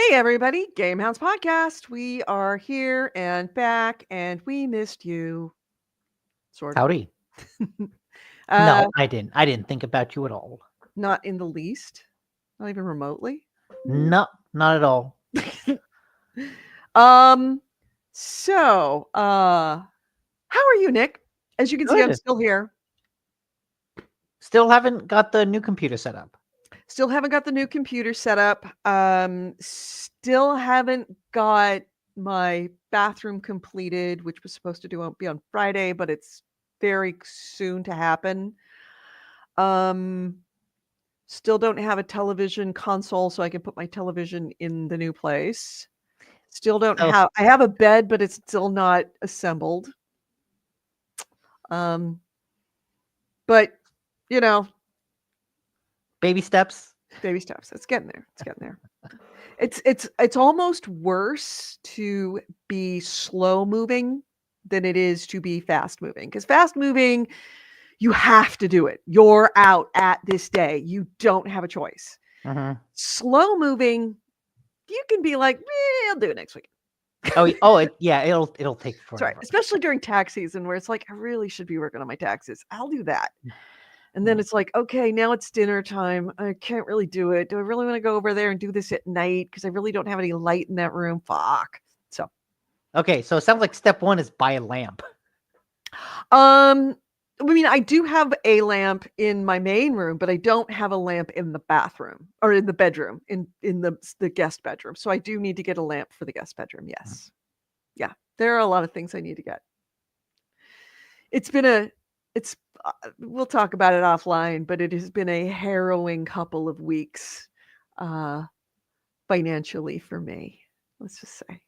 Hey everybody, GameHounds podcast. We are here and back, and we missed you, sort of. Howdy. uh, No, I didn't. I didn't think about you at all. Not in the least, not even remotely. No, not at all. um, how are you, Nick? As you can see, I'm Good. still here. Still haven't got the new computer set up. Still haven't got the new computer set up. Still haven't got my bathroom completed, which was supposed to be on Friday, but it's very soon to happen. Still don't have a television console so I can put my television in the new place. Still don't So, I have a bed, but it's still not assembled. But you know, baby steps. baby steps. It's getting there. It's getting there. It's almost worse to be slow moving than it is to be fast moving. Because fast moving, you have to do it. You're out at this day. You don't have a choice. Mm-hmm. Slow moving, you can be like, I'll do it next week. It'll take That's right. forever. Especially during tax season where it's like, I really should be working on my taxes. I'll do that. And then it's like, okay, now it's dinner time. I can't really do it. Do I really want to go over there and do this at night? Because I really don't have any light in that room. Fuck. So, Okay, so it sounds like step one is buy a lamp. I mean, I do have a lamp in my main room, but I don't have a lamp in the bathroom or in the bedroom, in the guest bedroom. So I do need to get a lamp for the guest bedroom. Yes. Yeah. There are a lot of things I need to get. We'll talk about it offline, but it has been a harrowing couple of weeks financially for me. Let's just say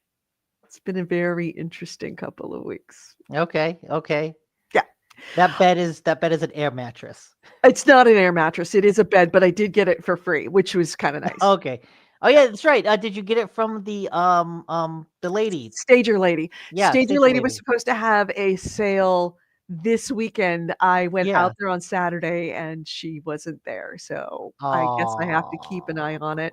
it's been a very interesting couple of weeks. Okay. Yeah. That bed is an air mattress. It's not an air mattress. It is a bed, but I did get it for free, which was kind of nice. Okay. Oh yeah, that's right. Did you get it from the lady? Stager lady. Yeah, Stager lady was supposed to have a sale this weekend. I went out there on Saturday and she wasn't there. So I guess I have to keep an eye on it.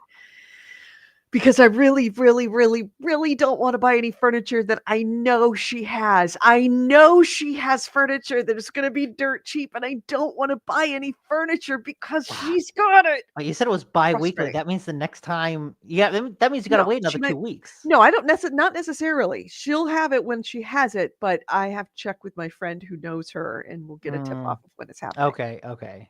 Because I really, really, really, really don't want to buy any furniture that I know she has. I know she has furniture that is going to be dirt cheap, and I don't want to buy any furniture because she's got it. Oh, you said it was bi-weekly. Frustrating. That means the next time, that means you got to wait another 2 weeks. No, I don't not necessarily. She'll have it when she has it, but I have to check with my friend who knows her, and we'll get a tip off of when it's happening. Okay.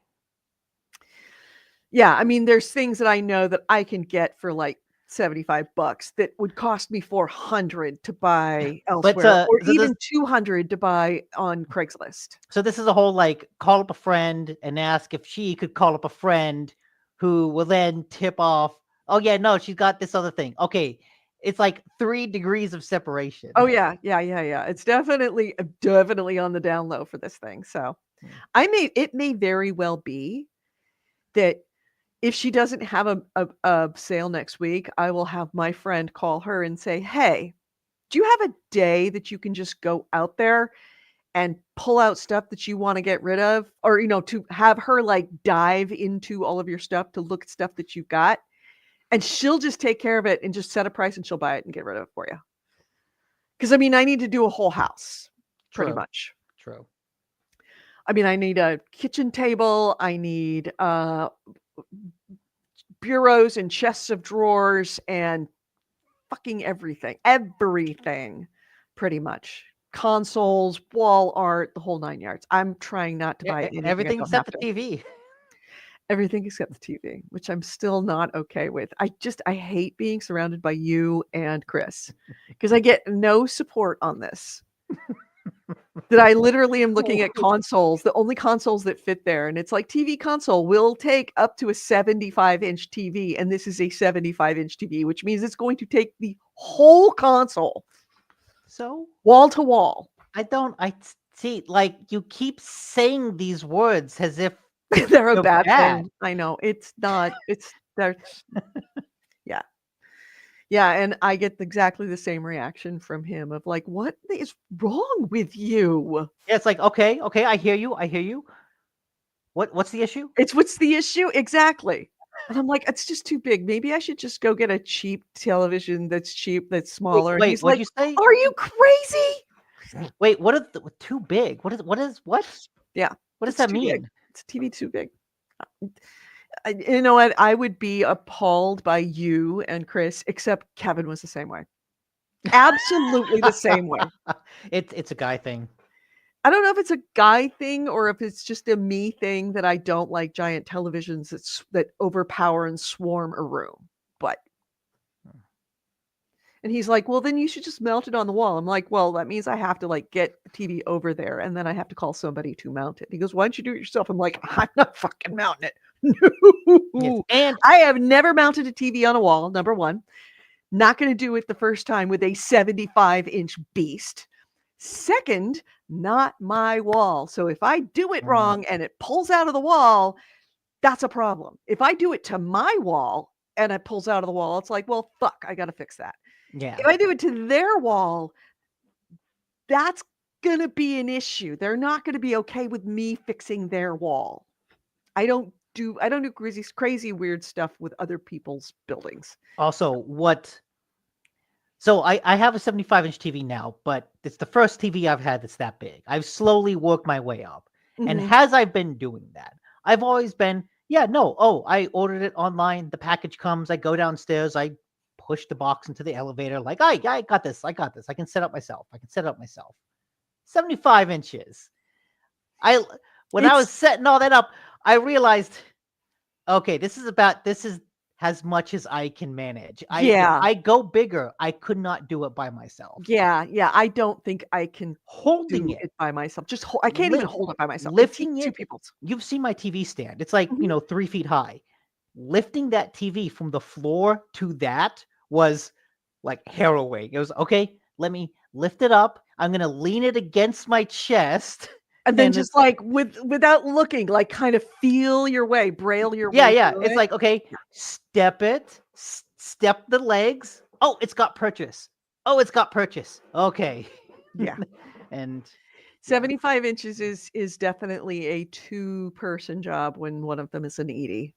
Yeah, I mean, there's things that I know that I can get for like $75 that would cost me $400 to buy elsewhere, or even $200 to buy on Craigslist. So this is a whole like call up a friend and ask if she could call up a friend who will then tip off. Oh yeah, no, she's got this other thing. Okay, it's like 3 degrees of separation. Oh yeah. It's definitely on the down low for this thing. So it may very well be that if she doesn't have a sale next week, I will have my friend call her and say, hey, do you have a day that you can just go out there and pull out stuff that you want to get rid of? Or, to have her like dive into all of your stuff to look at stuff that you've got. And she'll just take care of it and just set a price and she'll buy it and get rid of it for you. Because, I mean, I need to do a whole house, pretty much. True. I mean, I need a kitchen table. I need bureaus and chests of drawers and fucking everything, pretty much. Consoles, wall art, the whole 9 yards. I'm trying not to buy anything. Everything except the TV. Everything except the TV, which I'm still not okay with. I hate being surrounded by you and Chris because I get no support on this. That I literally am looking at consoles, the only consoles that fit there. And it's like TV console will take up to a 75-inch TV. And this is a 75-inch TV, which means it's going to take the whole console. So wall to wall. I see, like you keep saying these words as if they're a bad thing. I know it's not, yeah. Yeah, and I get exactly the same reaction from him of like, what is wrong with you? Yeah, it's like, okay, I hear you. What's the issue? What's the issue? Exactly. And I'm like, "It's just too big. Maybe I should just go get a cheap television that's cheap, that's Wait, smaller." And wait, he's what'd like, you say? "Are you crazy?" Wait, what is too big? What? Yeah, What does it's that too big. mean? It's a TV too big. You know what? I would be appalled by you and Chris, except Kevin was the same way. Absolutely the same way. It's a guy thing. I don't know if it's a guy thing or if it's just a me thing that I don't like giant televisions that overpower and swarm a room. But and he's like, "Well, then you should just mount it on the wall." I'm like, "Well, that means I have to like get the TV over there and then I have to call somebody to mount it." He goes, "Why don't you do it yourself?" I'm like, "I'm not fucking mounting it." Yes, No. and I have never mounted a TV on a wall, number 1. Not gonna do it the first time with a 75-inch beast. Second, not my wall. So if I do it mm, wrong and it pulls out of the wall, that's a problem. If I do it to my wall and it pulls out of the wall, it's like, "Well, fuck, I gotta fix that." yeah. If I do it to their wall, that's gonna be an issue. They're not gonna be okay with me fixing their wall. I don't do crazy weird stuff with other people's buildings. Also, what? So I have a 75-inch TV now, but it's the first TV I've had that's that big. I've slowly worked my way up, and Mhm. as I've been doing that, I've always been, yeah, no, oh, I ordered it online. The package comes. I go downstairs. I push the box into the elevator. Like, I got this. I got this. I can set up myself. I can set it up myself. 75 inches. I when I It's was setting all that up, I realized, okay, this is as much as I can manage. If yeah. I go bigger, I could not do it by myself. Yeah, I don't think I can Holding do it, it by myself. I can't even lift, hold it by myself. It takes lifting 2 it. people. You've seen my TV stand. It's like, Mhm. 3 feet high. Lifting that TV from the floor to that was like harrowing. It was okay. Let me lift it up. I'm gonna lean it against my chest, And then and just, like, without looking, like, kind of feel your way, braille your yeah, way yeah. through It's it. like, okay, step it, step the legs. Oh, it's got purchase. Oh, it's got purchase. Okay. Yeah. And yeah. 75 inches is definitely a two-person job when one of them is an ED.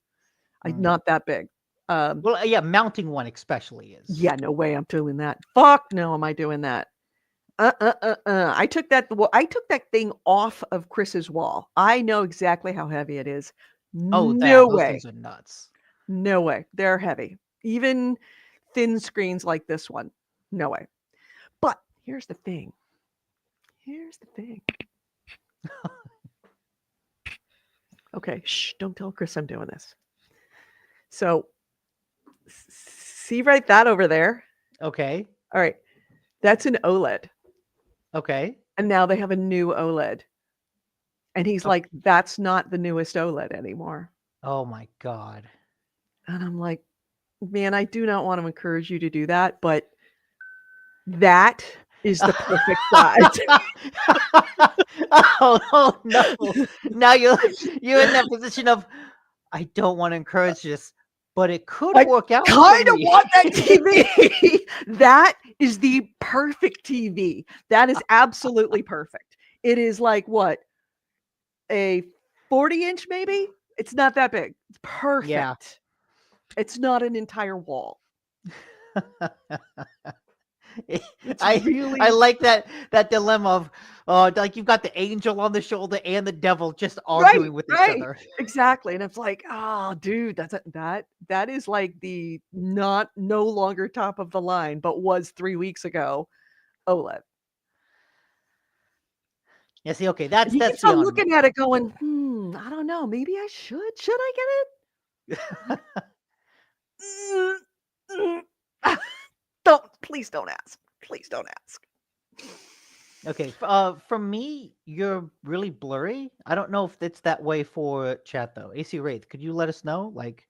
Mm. Not that big. Um, Well, yeah, mounting one especially is. yeah, no way I'm doing that. Fuck no, am I doing that. I took that thing off of Chris's wall. I know exactly how heavy it is. Oh, yeah, No those way. things are nuts. No way. They're heavy. Even thin screens like this one. No way. But here's the thing. Here's the thing. Okay, shh, don't tell Chris I'm doing this. So, see right that over there? Okay. All right. That's an OLED. Okay. And now they have a new OLED. And he's Ok like, "That's not the newest OLED anymore." Oh my god. And I'm like, "Man, I do not want to encourage you to do that, but that is the perfect size." Oh, no. Now you're in that position of, "I don't wanna encourage this, but it could I work out for kinda me." want that TV. That is the perfect TV. That is absolutely perfect. It is like what? A 40-inch maybe? It's not that big. It's Yeah. perfect. It's not an entire wall. It's I really like that dilemma of, like, you've got the angel on the shoulder and the devil just right, arguing with each right. other. Exactly, and it's like, "Oh, dude, that is like the no longer top of the line, but was 3 weeks ago OLED." Yeah, see, okay, And that's he that's keeps on beyond looking me. at it going, I don't know, maybe I should. Should I get it? Mm, mm." Don't please don't ask. Please don't ask. Okay, from me, you're really blurry. I don't know if it's that way for chat though. AC Wraith, could you let us know? Like,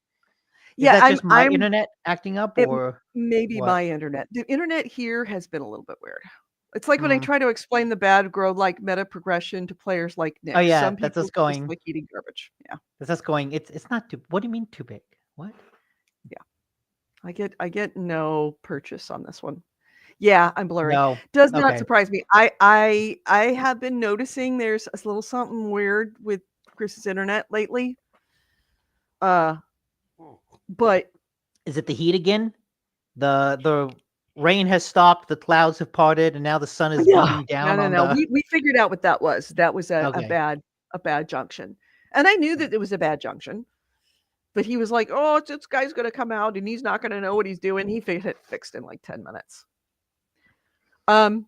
is Yeah, that just my I'm internet acting up it or may be what? my internet. The internet here has been a little bit weird. It's like when I Mm. try to explain the bad grow like meta progression to players like Oh Nick. yeah, Some that's us people just going. like eating garbage. Yeah, That's us going. It's not too. What do you mean too big? What? yeah. I get no purchase on this one. Yeah, I'm blurry. No. Does not Okay. surprise me. I have been noticing there's a little something weird with Chris's internet lately. Uh But Is it the heat again? The rain has stopped, the clouds have parted, and now the sun is no, beating no, down no, on no. the. We figured out what that was. That was Okay. a bad junction. And I knew that it was a bad junction. But he was like, "Oh, this guy's gonna come out and he's not gonna know what he's doing." He it fixed in like 10 minutes. Um,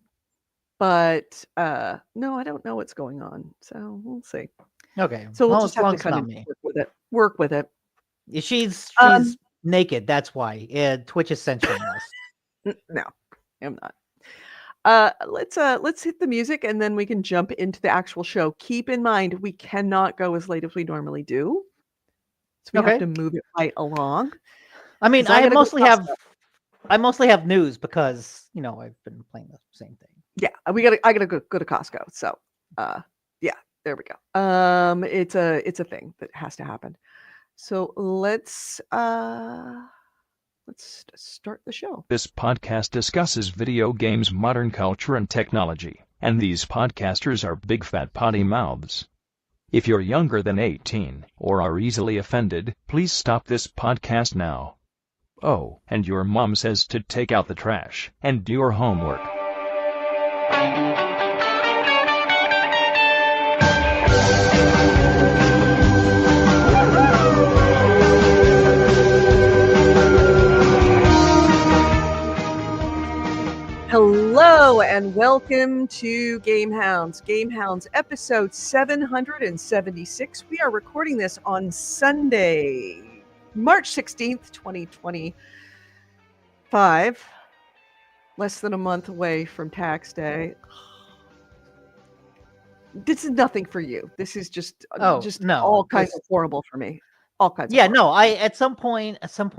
but no, I don't know what's going on. So we'll see. Okay. So we'll Well, just as have long to as it's kind not of me. work with it. Work with it. She's Um, naked. That's why. Yeah, Twitch is censoring us. no, I'm not. Let's hit the music and then we can jump into the actual show. Keep in mind we cannot go as late as we normally do. So we have Okay. to move it right along. I mean, Because I gotta go to Costco. I mostly have news because I've been playing the same thing. Yeah, I gotta go to Costco. So yeah, there we go. It's a thing that has to happen. So let's start the show. This podcast discusses video games, modern culture, and technology, and these podcasters are big fat potty mouths. If you're younger than 18 or are easily offended, please stop this podcast now. Oh, and your mom says to take out the trash and do your homework. Hello and welcome to GameHounds. GameHounds episode 776. We are recording this on Sunday, March 16th, 2025. Less than a month away from tax day. This is nothing for you. This is just No, all kinds of horrible for me. All kinds of Yeah, horrible. no. At some point, some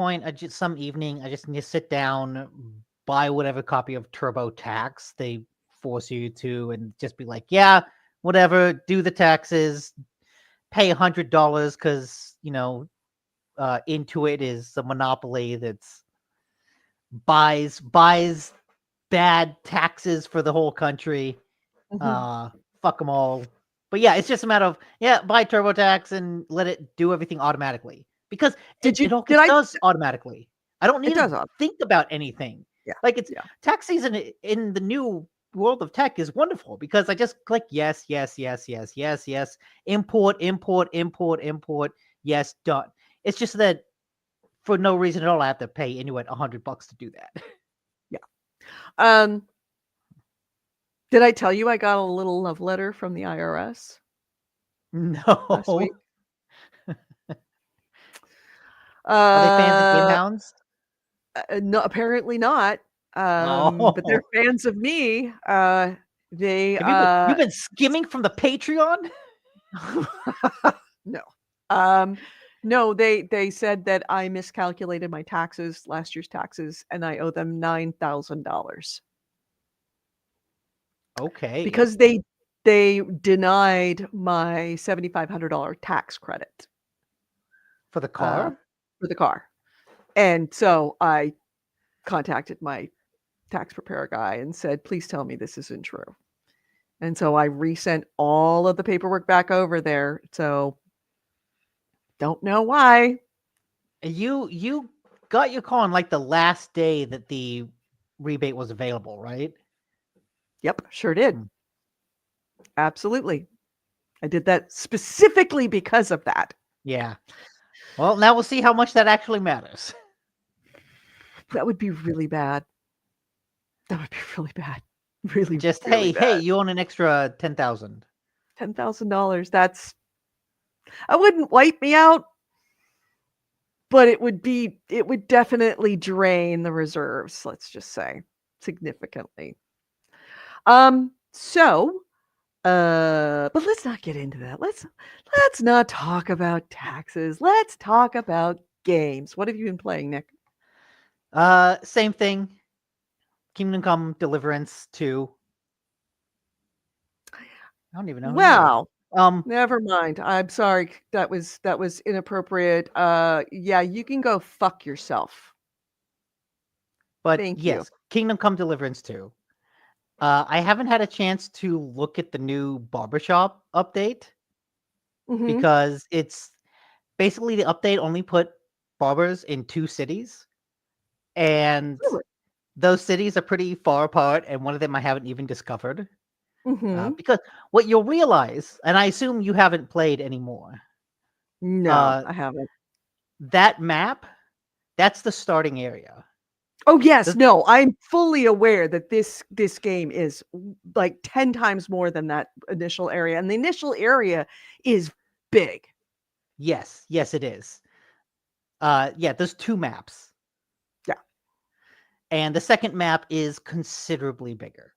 evening, I just need to sit down, buy whatever copy of TurboTax they force you to, and just be like, yeah, whatever, do the taxes, pay $100 because Intuit is a monopoly that's buys bad taxes for the whole country. Mhm. Fuck them all. But yeah, it's just a matter of buy TurboTax and let it do everything automatically because it all Did I does automatically. I don't it need does to all. think about anything. Yeah. Like it's Yeah. tax season in the new world of tech is wonderful because I just click yes, yes, yes, yes, yes, yes, import, import, import, import, yes, done. It's just that for no reason at all, I have to pay Inuit $100 to do that. Yeah. Um Did I tell you I got a little love letter from the IRS last No. week? Are they fans of Uh, GameHounds? no, apparently not. But they're Oh. fans of me. They Have you've been skimming from the Patreon? no. No, they said that I miscalculated my taxes, last year's taxes, and I owe them $9,000 Okay. because they denied my $7,500 tax credit For the uh, car? for the car. And so I contacted my tax preparer guy and said, please tell me this isn't true. And so I resent all of the paperwork back over there. So don't know why. You got your car on like the last day that the rebate was available, right? Yep, sure did. Hmm. Absolutely. I did that specifically because of that. Yeah. Well, now we'll see how much that actually matters. That would be really bad. That would be really bad. Really, Just really hey, bad. you own an extra 10,000. $10,000. I wouldn't wipe me out, but it would definitely drain the reserves, let's just say, significantly. So but let's not get into that. Let's not talk about taxes. Let's talk about games. What have you been playing, Nick? Same thing. Kingdom Come Deliverance 2. I don't even know who that is. Well, never mind. I'm sorry. That was inappropriate. Yeah, you can go fuck yourself. But Thank you. yes, Kingdom Come Deliverance 2. I haven't had a chance to look at the new barbershop update Mhm. because it's basically the update only put barbers in 2 cities, and Really? those cities are pretty far apart, and one of them I haven't even discovered. Mhm. Because what you'll realize, and I assume you haven't played anymore, No, uh, I haven't. that map, that's the starting area. Oh, yes, The no, I'm fully aware that this game is like 10 times more than that initial area, and the initial area is big. Yes, yes, it is. Yeah, there's 2 maps, Yeah. and the second map is considerably bigger.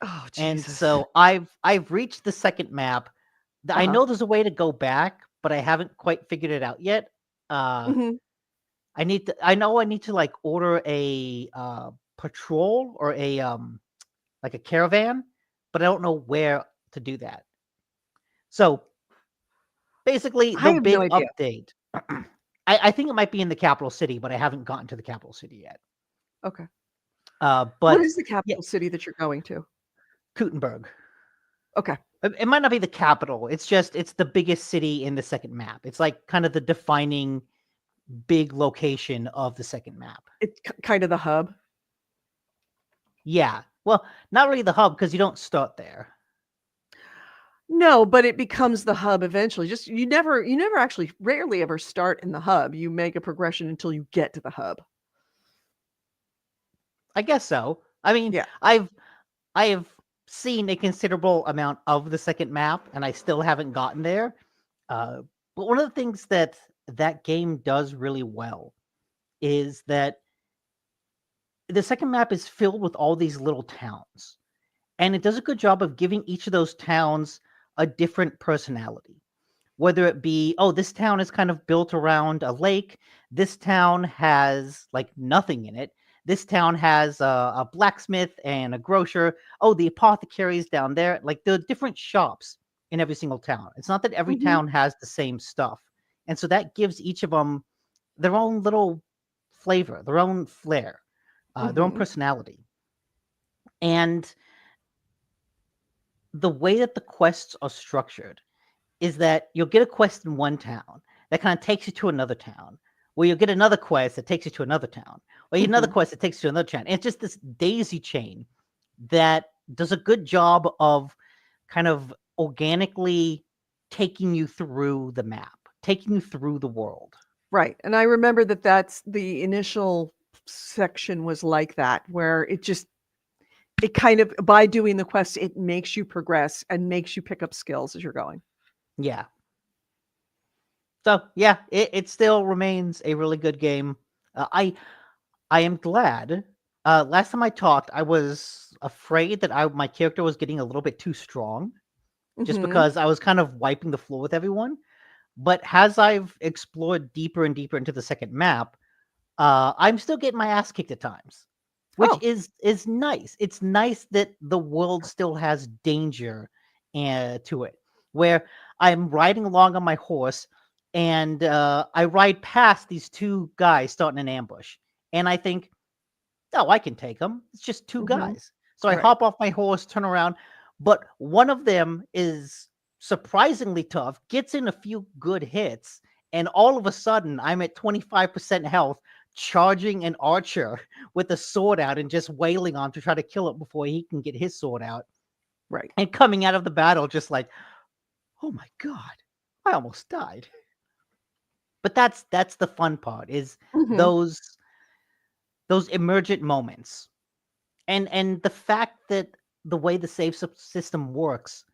Oh, And Jesus. so I've reached the second map. I Uh-huh. know there's a way to go back, but I haven't quite figured it out yet. Uh, Mhm. I know I need to like order a patrol or a like a caravan, but I don't know where to do that. So basically, I the have no big idea. update. I think it might be in the capital city, but I haven't gotten to the capital city yet. Okay. What But is the yeah, capital city that you're going to? Gutenberg. Okay. It might not be the capital. It's the biggest city in the second map. It's like kind of the defining big location of the second map. It's kind of the hub? Yeah. Well, not really the hub because you don't start there. No, but it becomes the hub eventually. Just you never actually rarely ever start in the hub. You make a progression until you get to the hub. I guess so. I mean, Yeah. I have seen a considerable amount of the second map, and I still haven't gotten there. Uh, but one of the things that that game does really well is that the second map is filled with all these little towns, and it does a good job of giving each of those towns a different personality. Whether it be, oh, this town is kind of built around a lake, this town has like nothing in it, this town has a blacksmith and a grocer, oh, the apothecary is down there. Like there are different shops in every single town. It's not that every Mhm. town has the same stuff. And so that gives each of them their own little flavor, their own flair, their own Mhm. personality. And the way that the quests are structured is that you'll get a quest in one town that kind of takes you to another town, where you'll get another quest that takes you to another town, or you get another Mhm. quest that takes you to another town. And it's just this daisy chain that does a good job of kind of organically taking you through the map, taking you through the world. Right, and I remember that that's the initial section was like that, where it kind of by doing the quest, it makes you progress and makes you pick up skills as you're going. Yeah. So yeah, it still remains a really good game. I am glad. Last time I talked, I was afraid that my character was getting a little bit too strong, just Mhm. because I was kind of wiping the floor with everyone. But as I've explored deeper and deeper into the second map, I'm still getting my ass kicked at times, which Oh. is nice. It's nice that the world still has danger to it, where I'm riding along on my horse, and I ride past these 2 guys starting an ambush, and I think, oh, I can take them. It's just 2 Mhm. guys. So I Right. hop off my horse, turn around, but one of them is surprisingly tough, gets in a few good hits, and all of a sudden I'm at 25% health, charging an archer with a sword out and just wailing on to try to kill it before he can get his sword out. Right. And coming out of the battle just like, "Oh my god, I almost died." But that's the fun part is Mhm. those those emergent moments. And the fact that the way the system works,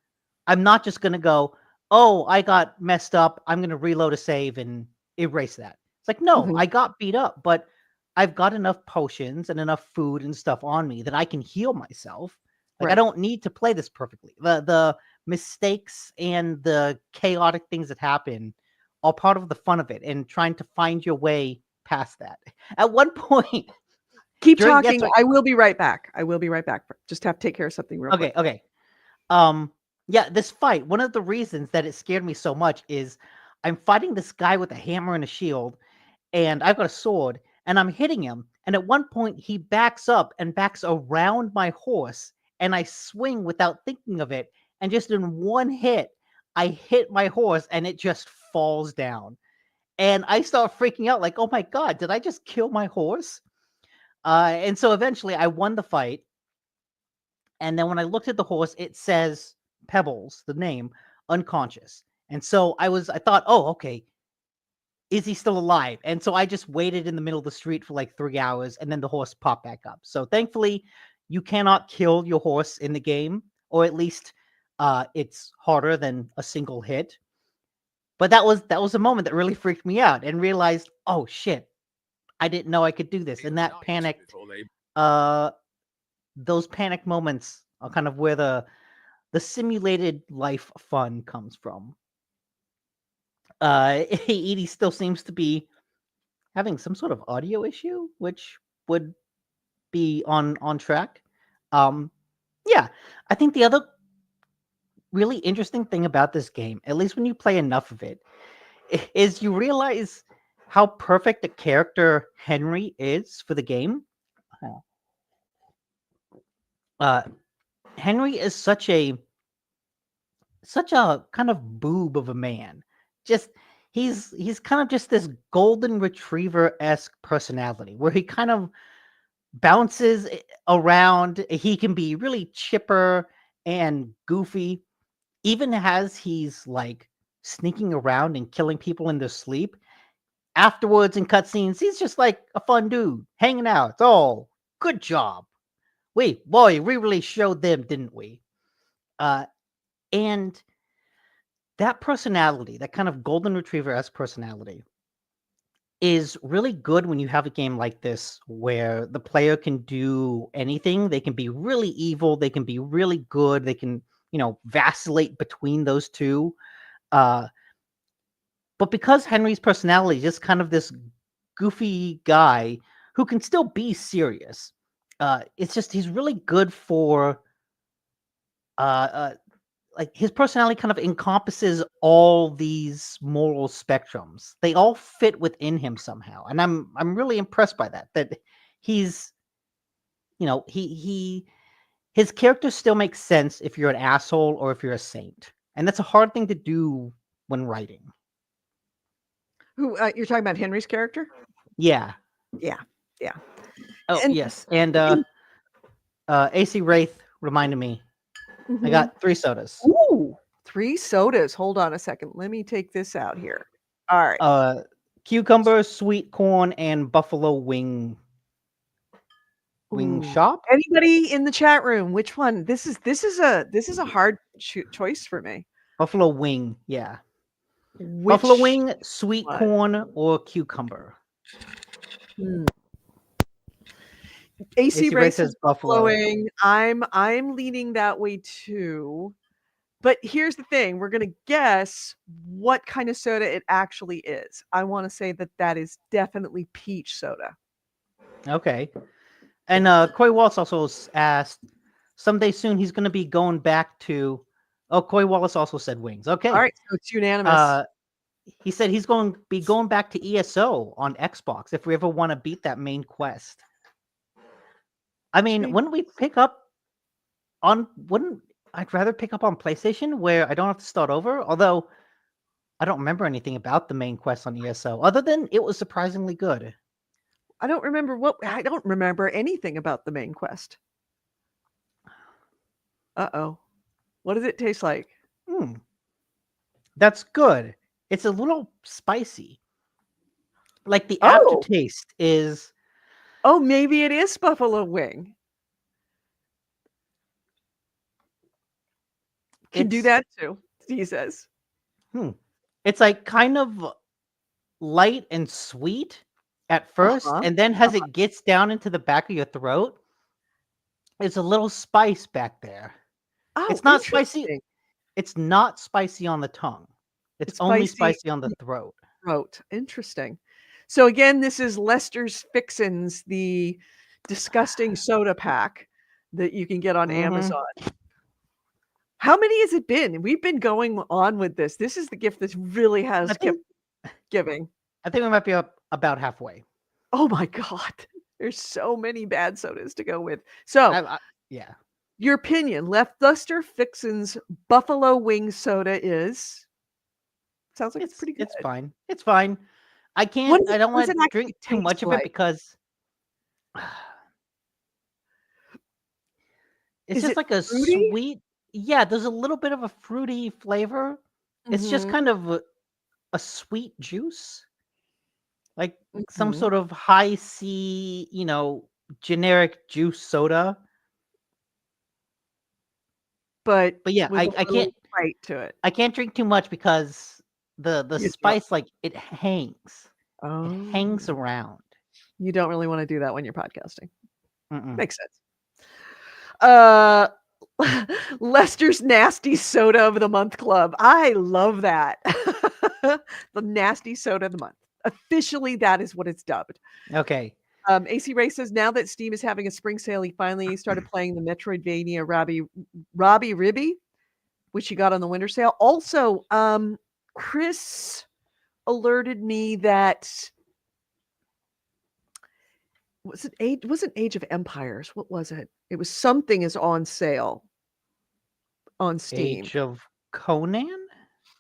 I'm not just gonna go, oh, I got messed up. I'm gonna reload a save and erase that. It's like, no, Mhm. I got beat up, but I've got enough potions and enough food and stuff on me that I can heal myself. Like I Right. don't need to play this perfectly. The mistakes and the chaotic things that happen are part of the fun of it and trying to find your way past that. At one point Keep during yes, talking. I will be right back. I will be right back. Just have to take care of something real okay, quick. okay. Um, yeah, this fight, one of the reasons that it scared me so much is I'm fighting this guy with a hammer and a shield, and I've got a sword, and I'm hitting him. And at one point, he backs up and backs around my horse, and I swing without thinking of it. And just in one hit, I hit my horse, and it just falls down. And I start freaking out like, oh my God, did I just kill my horse? And so eventually I won the fight. And then when I looked at the horse, it says Pebbles, the name, unconscious. And so I thought, oh, okay, is he still alive? And so I just waited in the middle of the street for like 3 hours, and then the horse popped back up. So thankfully, you cannot kill your horse in the game, or at least it's harder than a single hit. But that was a moment that really freaked me out and realized, oh shit, I didn't know I could do this. And that panicked. Those panic moments are kind of where the simulated life fun comes from. Edie still seems to be having some sort of audio issue, which would be on track. Yeah, I think the other really interesting thing about this game, at least when you play enough of it, is you realize how perfect a character Henry is for the game. Uh, Henry is such a kind of boob of a man. Just he's kind of just this golden retriever-esque personality where he kind of bounces around. He can be really chipper and goofy, even as he's like sneaking around and killing people in their sleep. Afterwards in cutscenes, he's just like a fun dude hanging out. It's all good job. We really showed them, didn't we? And that personality, that kind of golden retriever-esque personality, is really good when you have a game like this where the player can do anything. They can be really evil, they can be really good, they can, vacillate between those two. But because Henry's personality is just kind of this goofy guy who can still be serious, it's just he's really good for like his personality kind of encompasses all these moral spectrums. They all fit within him somehow, and I'm really impressed by that. That he's, he his character still makes sense if you're an asshole or if you're a saint, and that's a hard thing to do when writing. Who you're talking about Henry's character? Yeah. Yeah. Yeah. Oh And yes, and AC Wraith reminded me. I Mhm. got 3 sodas. Ooh, 3 sodas. Hold on a second. Let me take this out here. All right. Cucumber, sweet corn, and buffalo wing Ooh. shop. Anybody in the chat room? Which one? This is a hard choice for me. Buffalo wing, yeah. Which Buffalo wing, sweet one? corn, or cucumber. AC Race says is buffalo. flowing. I'm leaning that way too. But here's the thing, we're gonna guess what kind of soda it actually is. I wanna say that is definitely peach soda. Okay. And Coy Wallace also asked, someday soon he's going to be going back to. Oh, Coy Wallace also said wings. Okay. All right, so it's unanimous. He said he's going to be going back to ESO on Xbox if we ever want to beat that main quest. I mean, wouldn't I'd rather pick up on PlayStation where I don't have to start over? Although I don't remember anything about the main quest on ESO other than it was surprisingly good. I don't remember anything about the main quest. Uh-oh. What does it taste like? That's good. It's a little spicy. Like the Oh. aftertaste is. Oh, maybe it is buffalo wing. Can do that too, he says. It's like kind of light and sweet at first, and then as it gets down into the back of your throat, there's a little spice back there. Oh, it's not spicy. It's not spicy on the tongue. It's only spicy on the throat. Interesting. So again, this is Lester's Fixins, the disgusting soda pack that you can get on Amazon. How many has it been? We've been going on with this. This is the gift that really has kept giving. I think we might be up about halfway. Oh my God. There's so many bad sodas to go with. So, yeah. Your opinion, Lester Fixin's Buffalo Wing Soda is? Sounds like it's pretty good. It's fine. It's fine. I What don't does want it to drink actually too taste much of it like? because it's Is just it like a fruity? sweet. Yeah, there's a little bit of a fruity flavor. It's just Mhm, kind of a sweet juice, like some mhm. sort of high C, generic juice soda. But But yeah, with a I can't little bite to it. drink too much because the You don't. spice, like, it hangs. It hangs Oh. around. You don't really wanna do that when you're podcasting. Mm-mm. Makes sense. Uh, Lester's Nasty Soda of the Month Club. I love that. The Nasty Soda of the Month. Officially, that is what it's dubbed. Okay. AC Ray says now that Steam is having a spring sale, he finally started playing the Metroidvania Robbie Ribby, which he got on the winter sale. Also, Chris alerted me that wasn't Age of Empires. What was it? It was something is on sale on Steam. Age of Conan?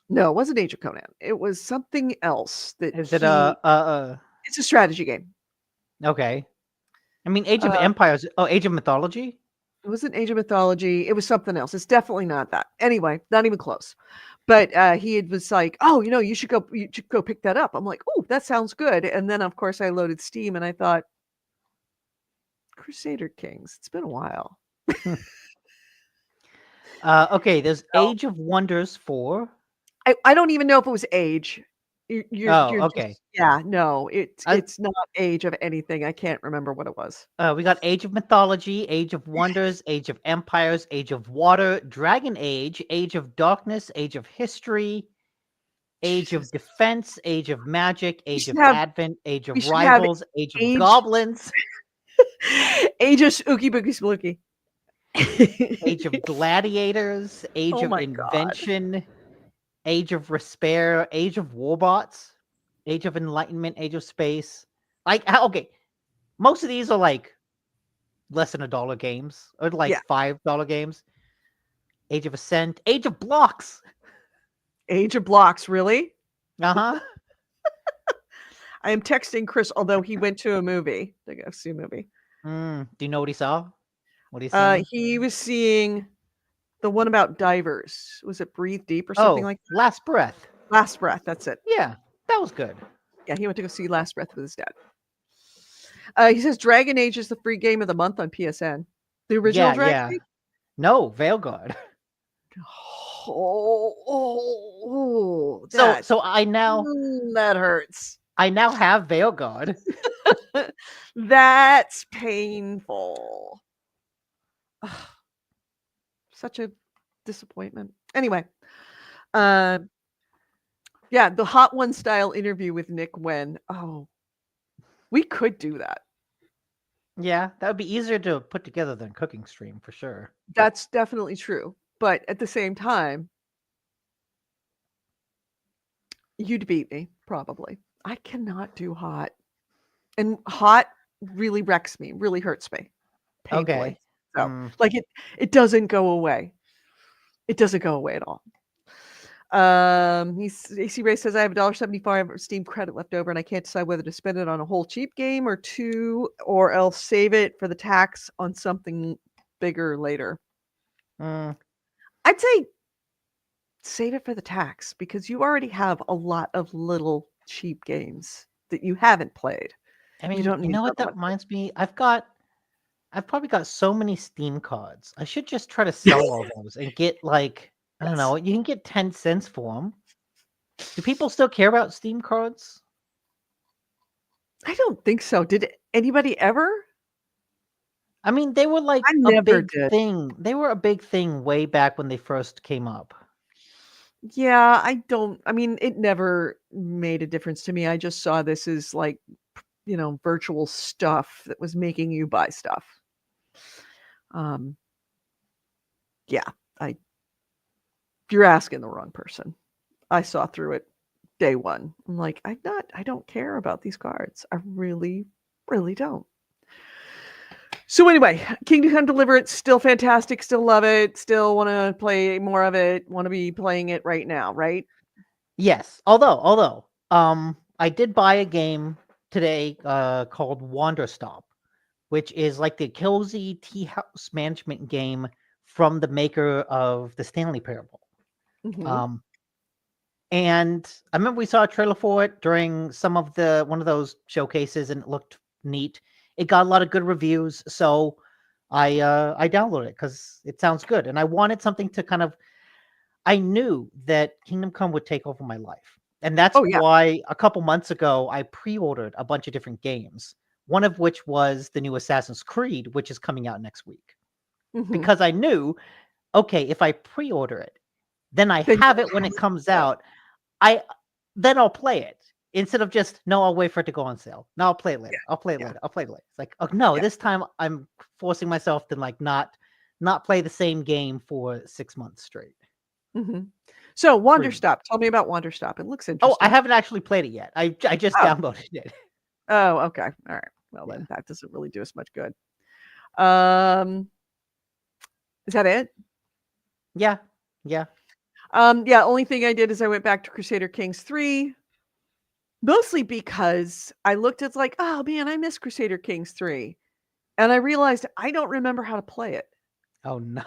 No, it wasn't Age of Conan. It was something else that Is it a it's a strategy game. okay. I mean, Age of Uh, Empires. Oh, Age of Mythology? it wasn't Age of Mythology. It was something else. It's definitely not that. Anyway, not even close. But was like, "Oh, you should go pick that up." I'm like, "Oh, that sounds good." And then of course I loaded Steam and I thought, Crusader Kings. It's been a while. Hmm. Okay, there's So, Age of Wonders 4. I don't even know if it was Age. Oh, You're okay. just yeah, no, Uh, it's not Age of anything. I can't remember what it was. we got Age of Mythology, Age of Wonders, Age of Empires, Age of Water, Dragon Age, Age of Darkness, Age of History, Age of Jesus. Defense, Age of Magic, We Age should of have Advent, Age we of should have Rivals, Age of Age Goblins, Age of Spooky Booky Spooky. Age of Gladiators, Age Oh of my god. Invention, Age of Despair, Age of Warbots, Age of Enlightenment, Age of Space. Okay, most of these are like less than $1 games or like Yeah. $5 games. Age of Ascent, Age of Blocks. Age of Blocks, really? Uh huh. I am texting Chris, although he went to a movie to go see a movie. Do you know what he saw? What he's seeing? He was seeing the one about divers. Was it Breathe Deep or something Oh, like that? Last Breath. Last Breath, that's it. Yeah, that was good. Yeah, he went to go see Last Breath with his dad. He says Dragon Age is the free game of the month on PSN. The original Yeah, Dragon yeah. Age? No, Veilguard. So That that hurts. I now have Veilguard. That's painful. Ugh, such a disappointment. Anyway, uh, yeah, the Hot One style interview with Nick Wen. Oh, we could do that. Yeah, that would be easier to put together than cooking stream for sure. That's definitely true. But at the same time, you'd beat me, probably. I cannot do hot. And hot really wrecks me, really hurts me painfully. Okay. So, like it doesn't go away. It doesn't go away at all. AC Ray says I have $1.75 Steam credit left over and I can't decide whether to spend it on a whole cheap game or two, or else save it for the tax on something bigger later. I'd say save it for the tax because you already have a lot of little cheap games that you haven't played. I mean, You don't need know what another that one. reminds me? I've probably got so many Steam cards. I should just try to sell all those and get like, I don't know, you can get 10 cents for them. Do people still care about Steam cards? I don't think so. Did anybody ever? I mean, they were like I a never big did. thing. They were a big thing way back when they first came up. Yeah, I mean, it never made a difference to me. I just saw this as like, virtual stuff that was making you buy stuff. Yeah, you're asking the wrong person. I saw through it day one. I'm like, I don't care about these cards. I really, really don't. So anyway, Kingdom Come Deliverance, still fantastic, still love it, still want to play more of it, want to be playing it right now, right? Yes. Although, I I did buy a game today called Wanderstop, which is like the cozy tea house management game from the maker of the Stanley Parable. Mhm. Um, and I remember we saw a trailer for it during some of one of those showcases, and it looked neat. It got a lot of good reviews, so I downloaded it because it sounds good, and I wanted something to kind of. I knew that Kingdom Come would take over my life, and that's Oh, yeah. why a couple months ago I pre-ordered a bunch of different games. One of which was the new Assassin's Creed, which is coming out next week, Mhm. because I knew, okay, if I pre-order it, then I Then have you'll it when it have comes it. out. I then I'll play it instead of just no, I'll wait for it to go on sale. No, I'll play it later. I'll play it Yeah. later. I'll play it later. It's like, oh no, Yeah. this time I'm forcing myself to like not play the same game for 6 months straight. Mhm. So, Pretty much. Wanderstop. Tell me about Wanderstop. It looks Oh, I interesting. haven't actually played it yet. I just Oh. downloaded it. Oh, okay. All right. Well, Yeah. then that doesn't really do us much good. Um, is that it? Yeah. Yeah. Yeah, only thing I did is I went back to Crusader Kings 3, mostly because I looked it's like, "Oh, man, I miss Crusader Kings 3." And I realized I don't remember how to play it. Oh no.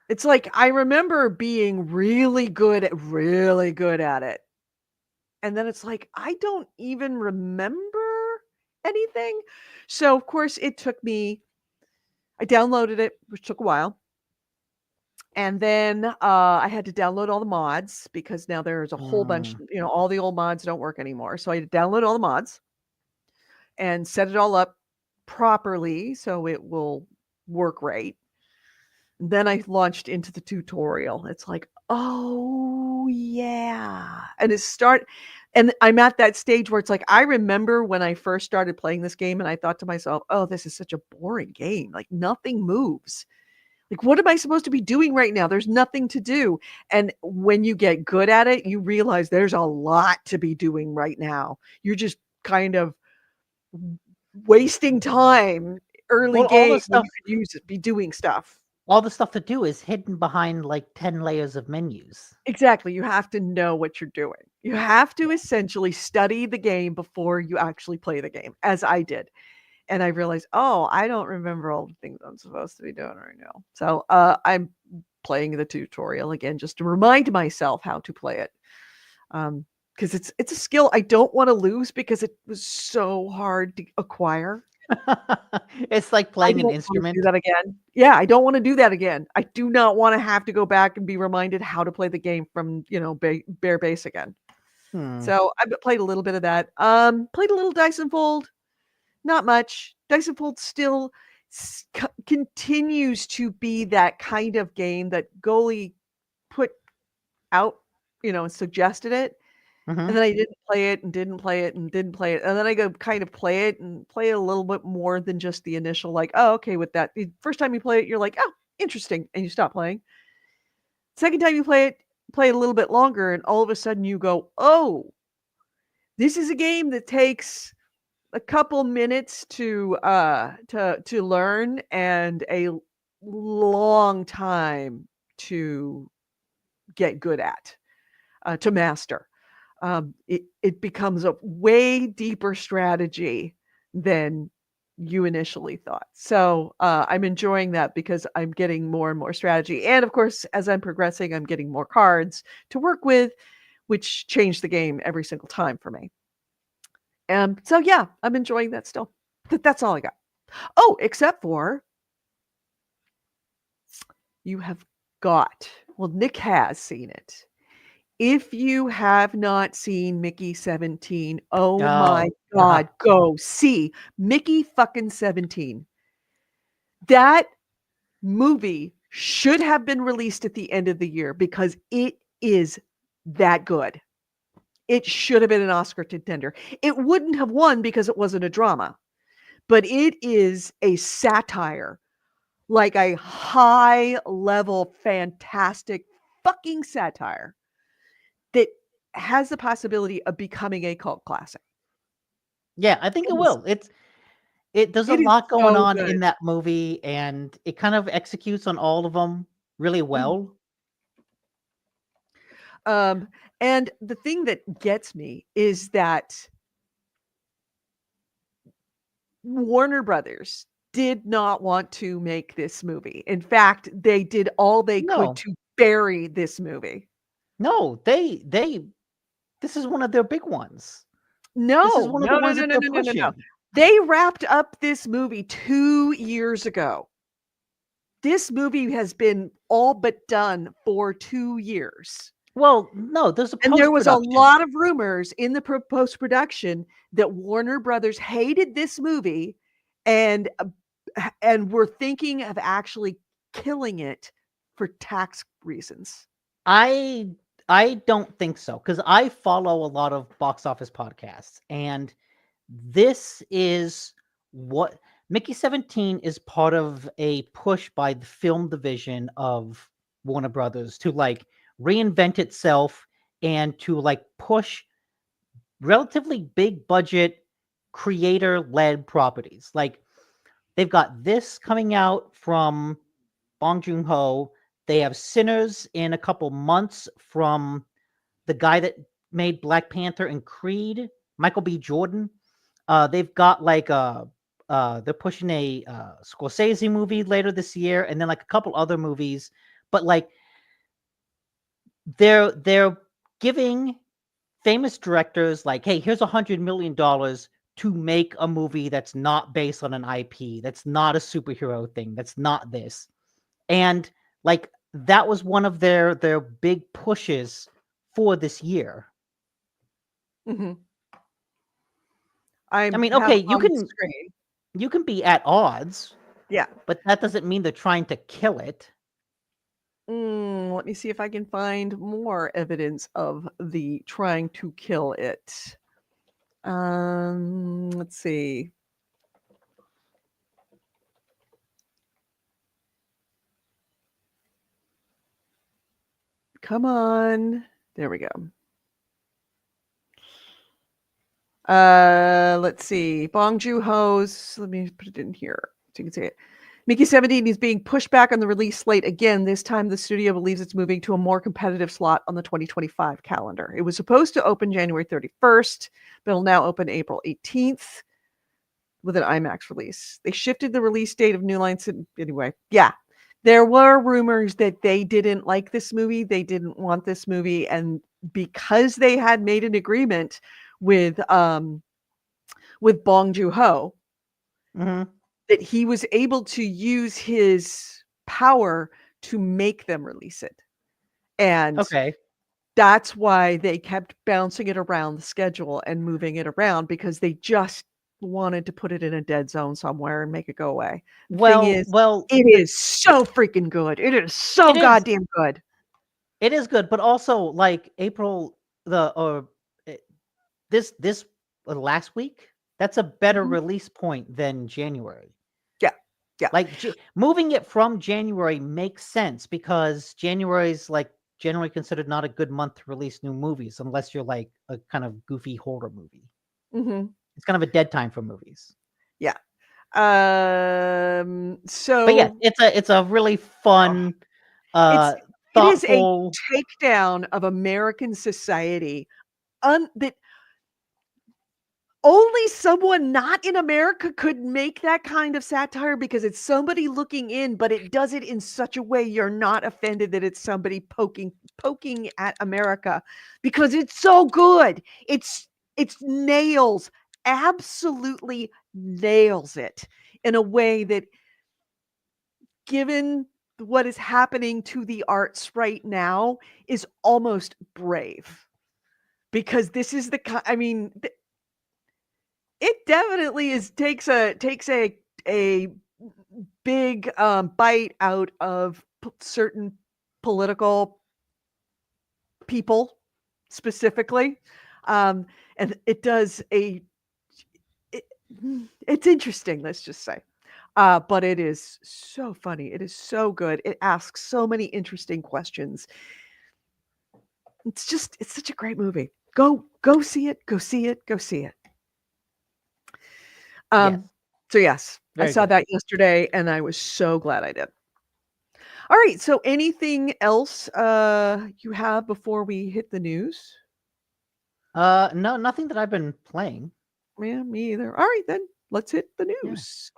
It's like I remember being really good at it. And then it's like, I don't even remember anything. So, of course, I downloaded it, which took a while. And then I had to download all the mods because now there's a whole bunch, Mm, all the old mods don't work anymore. So I had to download all the mods and set it all up properly so it will work right. Then I launched into the tutorial. It's like, oh yeah. And I'm at that stage where it's like, I remember when I first started playing this game and I thought to myself, oh, this is such a boring game. Like nothing moves. Like, what am I supposed to be doing right now? There's nothing to do. And when you get good at it, you realize there's a lot to be doing right now. You're just kind of wasting time early well, all the game when stuff you could be doing stuff. all the stuff to do is hidden behind like 10 layers of menus. Exactly. You have to know what you're doing. You have to essentially study the game before you actually play the game, as I did. And I realized, oh, I don't remember all the things I'm supposed to be doing right now. So I'm playing the tutorial again just to remind myself how to play it. Because it's a skill I don't want to lose because it was so hard to acquire. It's like I playing an don't wanna do instrument. that again. Yeah, I don't wanna do that again. I do not wanna have to go back and be reminded how to play the game from, bare base again. Hmm. So, I played a little bit of that. Played a little Dyson Fold, not much. Dyson Fold still continues to be that kind of game that Goalie put out, and suggested it, and Mhm. then I didn't play it and didn't play it and didn't play it, and then I go kind of play it and play it a little bit more than just the initial, like, "Oh, okay," with that. The first time you play it, you're like, "Oh, interesting," and you stop playing. Second time you play it a little bit longer, and all of a sudden you go, "Oh, this is a game that takes a couple minutes to learn and a long time to get good at, to master." It becomes a way deeper strategy than you initially thought. So I'm enjoying that because I'm getting more and more strategy. And of course, as I'm progressing, I'm getting more cards to work with, which change the game every single time for me. So yeah, I'm enjoying that still. That's all I got. Oh, except for you have got, well, Nick has seen it. If you have not seen Mickey 17, oh my Oh. Uh-huh. god, go see Mickey fucking 17. That movie should have been released at the end of the year because it is that good. It should have been an Oscar contender. It wouldn't have won because it wasn't a drama, but it is a satire, like a high level, fantastic fucking satire that has the possibility of becoming a cult classic. Yeah, I think it It is will. There's a it is lot going so on good. in that movie, and it kind of executes on all of them really Mhm. well. And the thing that gets me is that Warner Brothers did not want to make this movie. In fact, they did all they could No, to bury this movie. no, this is one of their big ones. This is No, one of the no, no, ones no, that no, they're no, no, no, no. pushing. They wrapped up this movie 2 years ago. This movie has been all but done for 2 years. Well, no, there's a And there was a post-production. lot of rumors in the post-production that Warner Brothers hated this movie and were thinking of actually killing it for tax reasons. I I don't think so, because I follow a lot of box office podcasts, and this is what Mickey 17 is part of a push by the film division of Warner Brothers to like reinvent itself and to like push relatively big budget creator led properties. Like they've got this coming out from Bong Joon-ho. They have Sinners in a couple months from the guy that made Black Panther and Creed, Michael B. Jordan. They've got like they're pushing a Scorsese movie later this year, and then like a couple other movies. But like they're giving famous directors like, hey, here's $100 million to make a movie that's not based on an IP, that's not a superhero thing, that's not this. And like that was one of their big pushes for this year. Mm-hmm. I mean, have okay, it on the screen. you can be at odds, Yeah. but that doesn't mean they're trying to kill it. Let me see if I can find more evidence of the trying to kill it. Let's see. Come on. There we go. Let's see. Bong Joon-ho's. Let me put it in here so you can see it. Mickey 17 is being pushed back on the release slate again. This time, the studio believes it's moving to a more competitive slot on the 2025 calendar. It was supposed to open January 31st, but it'll now open April 18th with an IMAX release. They shifted the release date of New Line Cinema. Anyway, yeah. There were rumors that they didn't like this movie. They didn't want this movie. And because they had made an agreement with Bong Joon-ho, Mm-hmm. that he was able to use his power to make them release it. And Okay. that's why they kept bouncing it around the schedule and moving it around, because they just wanted to put it in a dead zone somewhere and make it go away. The thing is, it is so freaking good. It is so goddamn good. It is good, but also like April this last week, that's a better release point than January. Yeah. Like moving it from January makes sense because January is like generally considered not a good month to release new movies unless you're like a kind of goofy horror movie. Mm-hmm. It's kind of a dead time for movies. Yeah. But yeah, it's a really fun, it is a thoughtful takedown of American society that only someone not in America could make that kind of satire, because it's somebody looking in, but it does it in such a way you're not offended that it's somebody poking at America, because it's so good. It's nails, absolutely nails it in a way that, given what is happening to the arts right now, is almost brave, because this is the kind, I mean, it definitely takes a big bite out of certain political people specifically, and it does it's interesting, let's just say, but it is so funny. It is so good. It asks so many interesting questions. It's such a great movie. Go see it. Go see it. Go see it. yes. So yes, I Very saw good. that yesterday and I was so glad I did. All right. So anything else you have before we hit the news? No, nothing that I've been playing. Yeah, me either. All right, then let's hit the Yeah. news.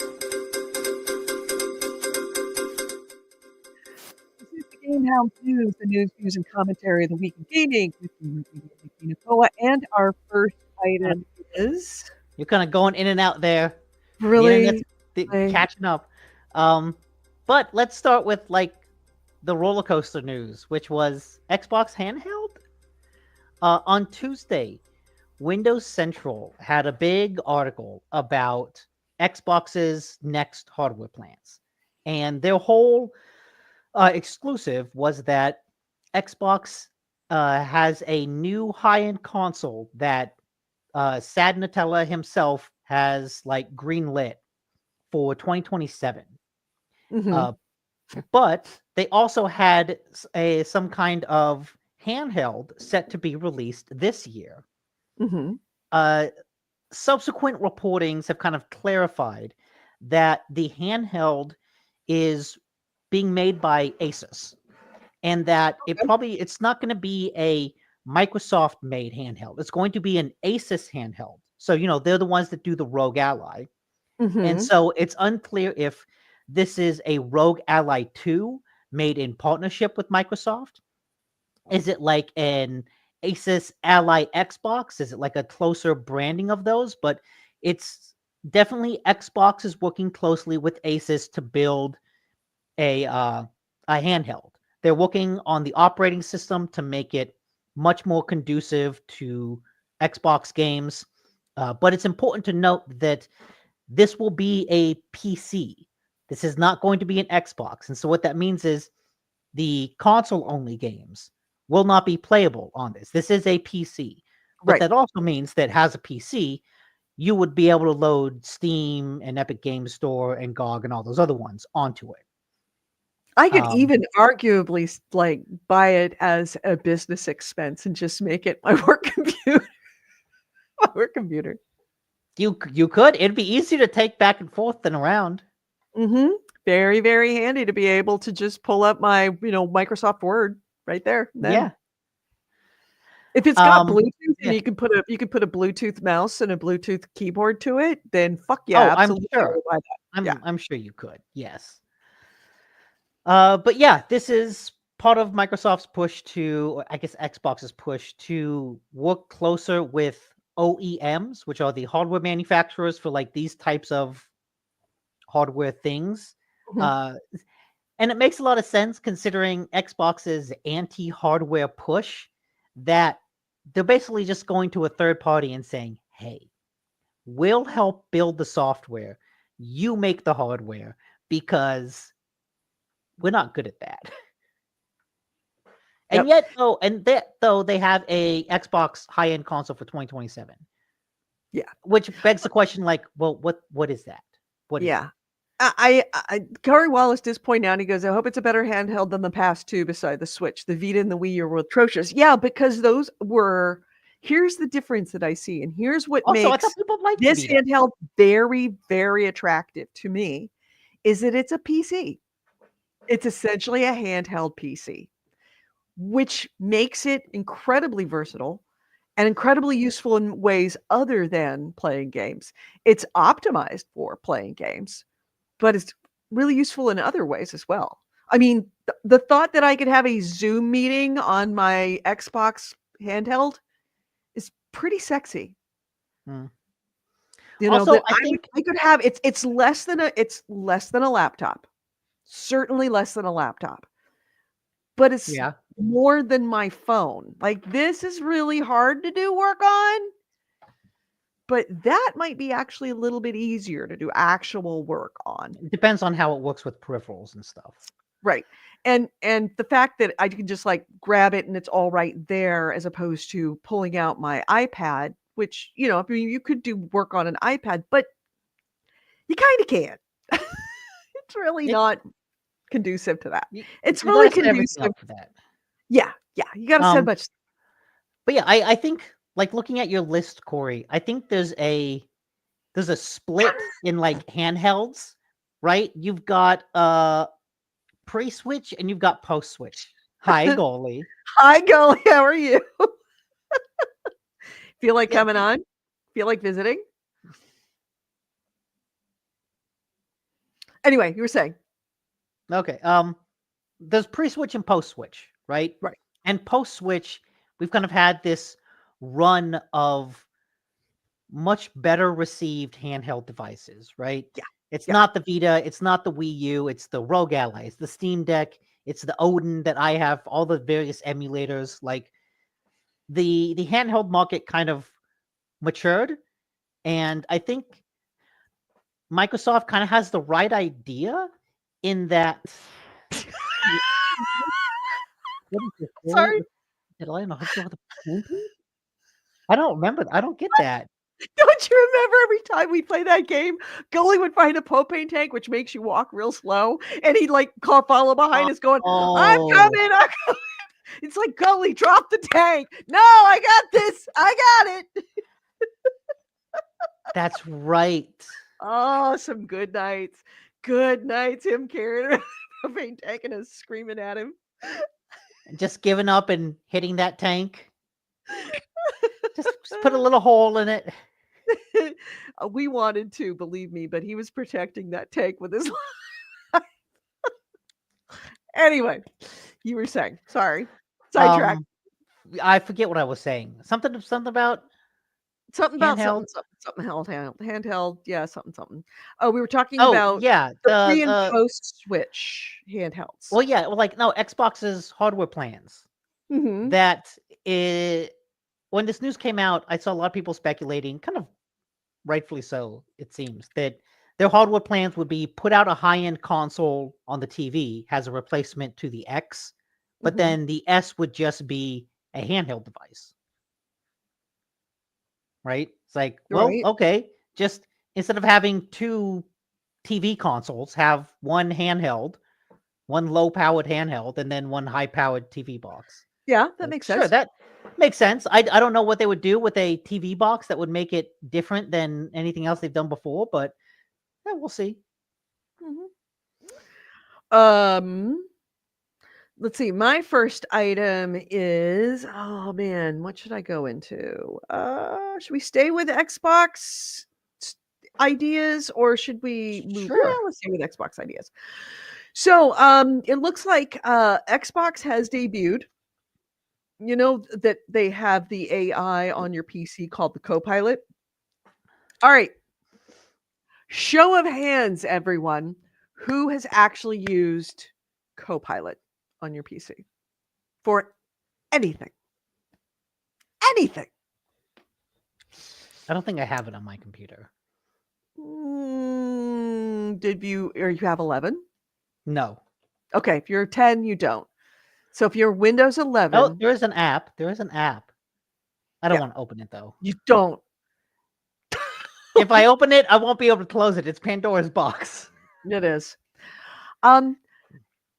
This is the GameHounds news, the news, views, and commentary of the week in gaming with me, Nicola. And our first item is You're kind of going in and out there. The internet's really catching up. But let's start with like the roller coaster news, which was Xbox Handheld. On Tuesday, Windows Central had a big article about Xbox's next hardware plans, and their whole exclusive was that Xbox has a new high-end console that Sad Nutella himself has like greenlit for 2027. Mhm. But they also had some kind of handheld set to be released this year. Mhm. Subsequent reportings have kind of clarified that the handheld is being made by Asus, and that it's not going to be a Microsoft made handheld. It's going to be an Asus handheld. So, they're the ones that do the Rogue Ally. And Mhm. so it's unclear if this is a Rogue Ally 2 made in partnership with Microsoft. Is it like an Asus Ally Xbox? Is it like a closer branding of those? But it's definitely Xbox is working closely with Asus to build a handheld. They're working on the operating system to make it much more conducive to Xbox games. But it's important to note that this will be a PC. This is not going to be an Xbox. And so what that means is the console only games will not be playable on this. This is a PC. But Right. that also means that as a PC, you would be able to load Steam and Epic Games Store and GOG and all those other ones onto it. I could Um, even arguably like buy it as a business expense and just make it my work computer. My work computer. you could. It'd be easier to take back and forth than around. Mhm. Very, very handy to be able to just pull up my, Microsoft Word right there. Then Yeah. if it's got Bluetooth and Yeah. you can put a Bluetooth mouse and a Bluetooth keyboard to it, then fuck yeah, Oh, I'm absolutely I sure. will buy that. Yeah. I'm sure you could. Yes. But yeah, this is part of Microsoft's push to, or I guess Xbox's push to work closer with OEMs, which are the hardware manufacturers for like these types of hardware things. Mhm. And it makes a lot of sense considering Xbox's anti-hardware push that they're basically just going to a third party and saying, hey, we'll help build the software. You make the hardware because we're not good at that. And Yep. yet, though they have a Xbox high-end console for 2027. Yeah. Which begs the question, like, well, what is that? What is Yeah. it? Corey Wallace does point out, he goes, I hope it's a better handheld than the past two beside the Switch. The Vita and the Wii U were atrocious. Yeah, because here's the difference that I see, and here's what Also, I thought makes people liked the this Vita. handheld very, very attractive to me is that it's a PC. It's essentially a handheld PC, which makes it incredibly versatile and incredibly useful in ways other than playing games. It's optimized for playing games, but it's really useful in other ways as well. I mean, the thought that I could have a Zoom meeting on my Xbox handheld is pretty sexy. Hmm. That Also, I think I could have it's less than a laptop. Certainly less than a laptop. But it's yeah. more than my phone. Like this is really hard to do work on, but that might be actually a little bit easier to do actual work on. It depends on how it works with peripherals and stuff. Right. And the fact that I can just like grab it and it's all right there as opposed to pulling out my iPad, which, I mean, you could do work on an iPad, but you kind of can't. It's really It not conducive to that. you, It's you really gotta set everything conducive. up for that. Yeah. Yeah. You got to set Um, much. but yeah, I think like looking at your list, Corey, I think there's a split in like handhelds, right? You've got pre-switch and you've got post-switch. Hi, goalie. Hi, Gully. How are you? Feel like Yeah. coming on? Feel like visiting? Anyway, you were saying. Okay. There's pre-switch and post-switch, right? Right. And post-switch, we've kind of had this run of much better received handheld devices, right? Yeah. It's Yeah. not the Vita, it's not the Wii U, it's the Rogue Ally, it's the Steam Deck, it's the Odin that I have, all the various emulators. Like the handheld market kind of matured, and I think Microsoft kind of has the right idea in that. What is this? Sorry. Did I hook you with a spoon, please? I don't remember. I don't get that. Don't you remember every time we play that game, Gully would find a propane tank, which makes you walk real slow, and he'd like follow behind us going, I'm Oh, coming, I'm coming. It's like, Gully, drop the tank. No, I got this. I got it. that's right. Oh, some good nights. Good nights, him carrying around a propane tank and us screaming at him. Just giving up and hitting that tank. Just put a little hole in it. We wanted to, believe me, but he was protecting that tank with his life. Anyway, you were saying, sorry, sidetrack. I forget what I was saying. Something about Something about handheld. something handheld. Yeah, something. Oh, we were talking Oh, about yeah, the pre and post switch handhelds. well, yeah, well, like no Xbox's hardware plans. Mhm. That is, when this news came out, I saw a lot of people speculating, kind of rightfully so, it seems, that their hardware plans would be put out a high-end console on the TV, has a replacement to the X, but Mhm. then the S would just be a handheld device. Right? It's like, well, Right. okay, just instead of having two TV consoles, have one handheld, one low-powered handheld, and then one high-powered TV box. Yeah, that Like, makes sure, sense. that makes sense. I don't know what they would do with a TV box that would make it different than anything else they've done before, but yeah, we'll see. Mhm. Let's see. My first item is, oh man, what should I go into? Should we stay with Xbox ideas or should we move? Yeah, Sure. let's stay with Xbox ideas. So, it looks like Xbox has debuted. You know that they have the AI on your PC called the Copilot. All right. Show of hands, everyone. Who has actually used Copilot on your PC for anything? Anything. I don't think I have it on my computer. Did you, or you have 11? No. Okay, if you're 10, you don't. So if you're Windows Oh, 11, there is an app. There is an app. I don't yeah, want to open it though. you don't. If I open it, I won't be able to close it. It's Pandora's box. It is. Um,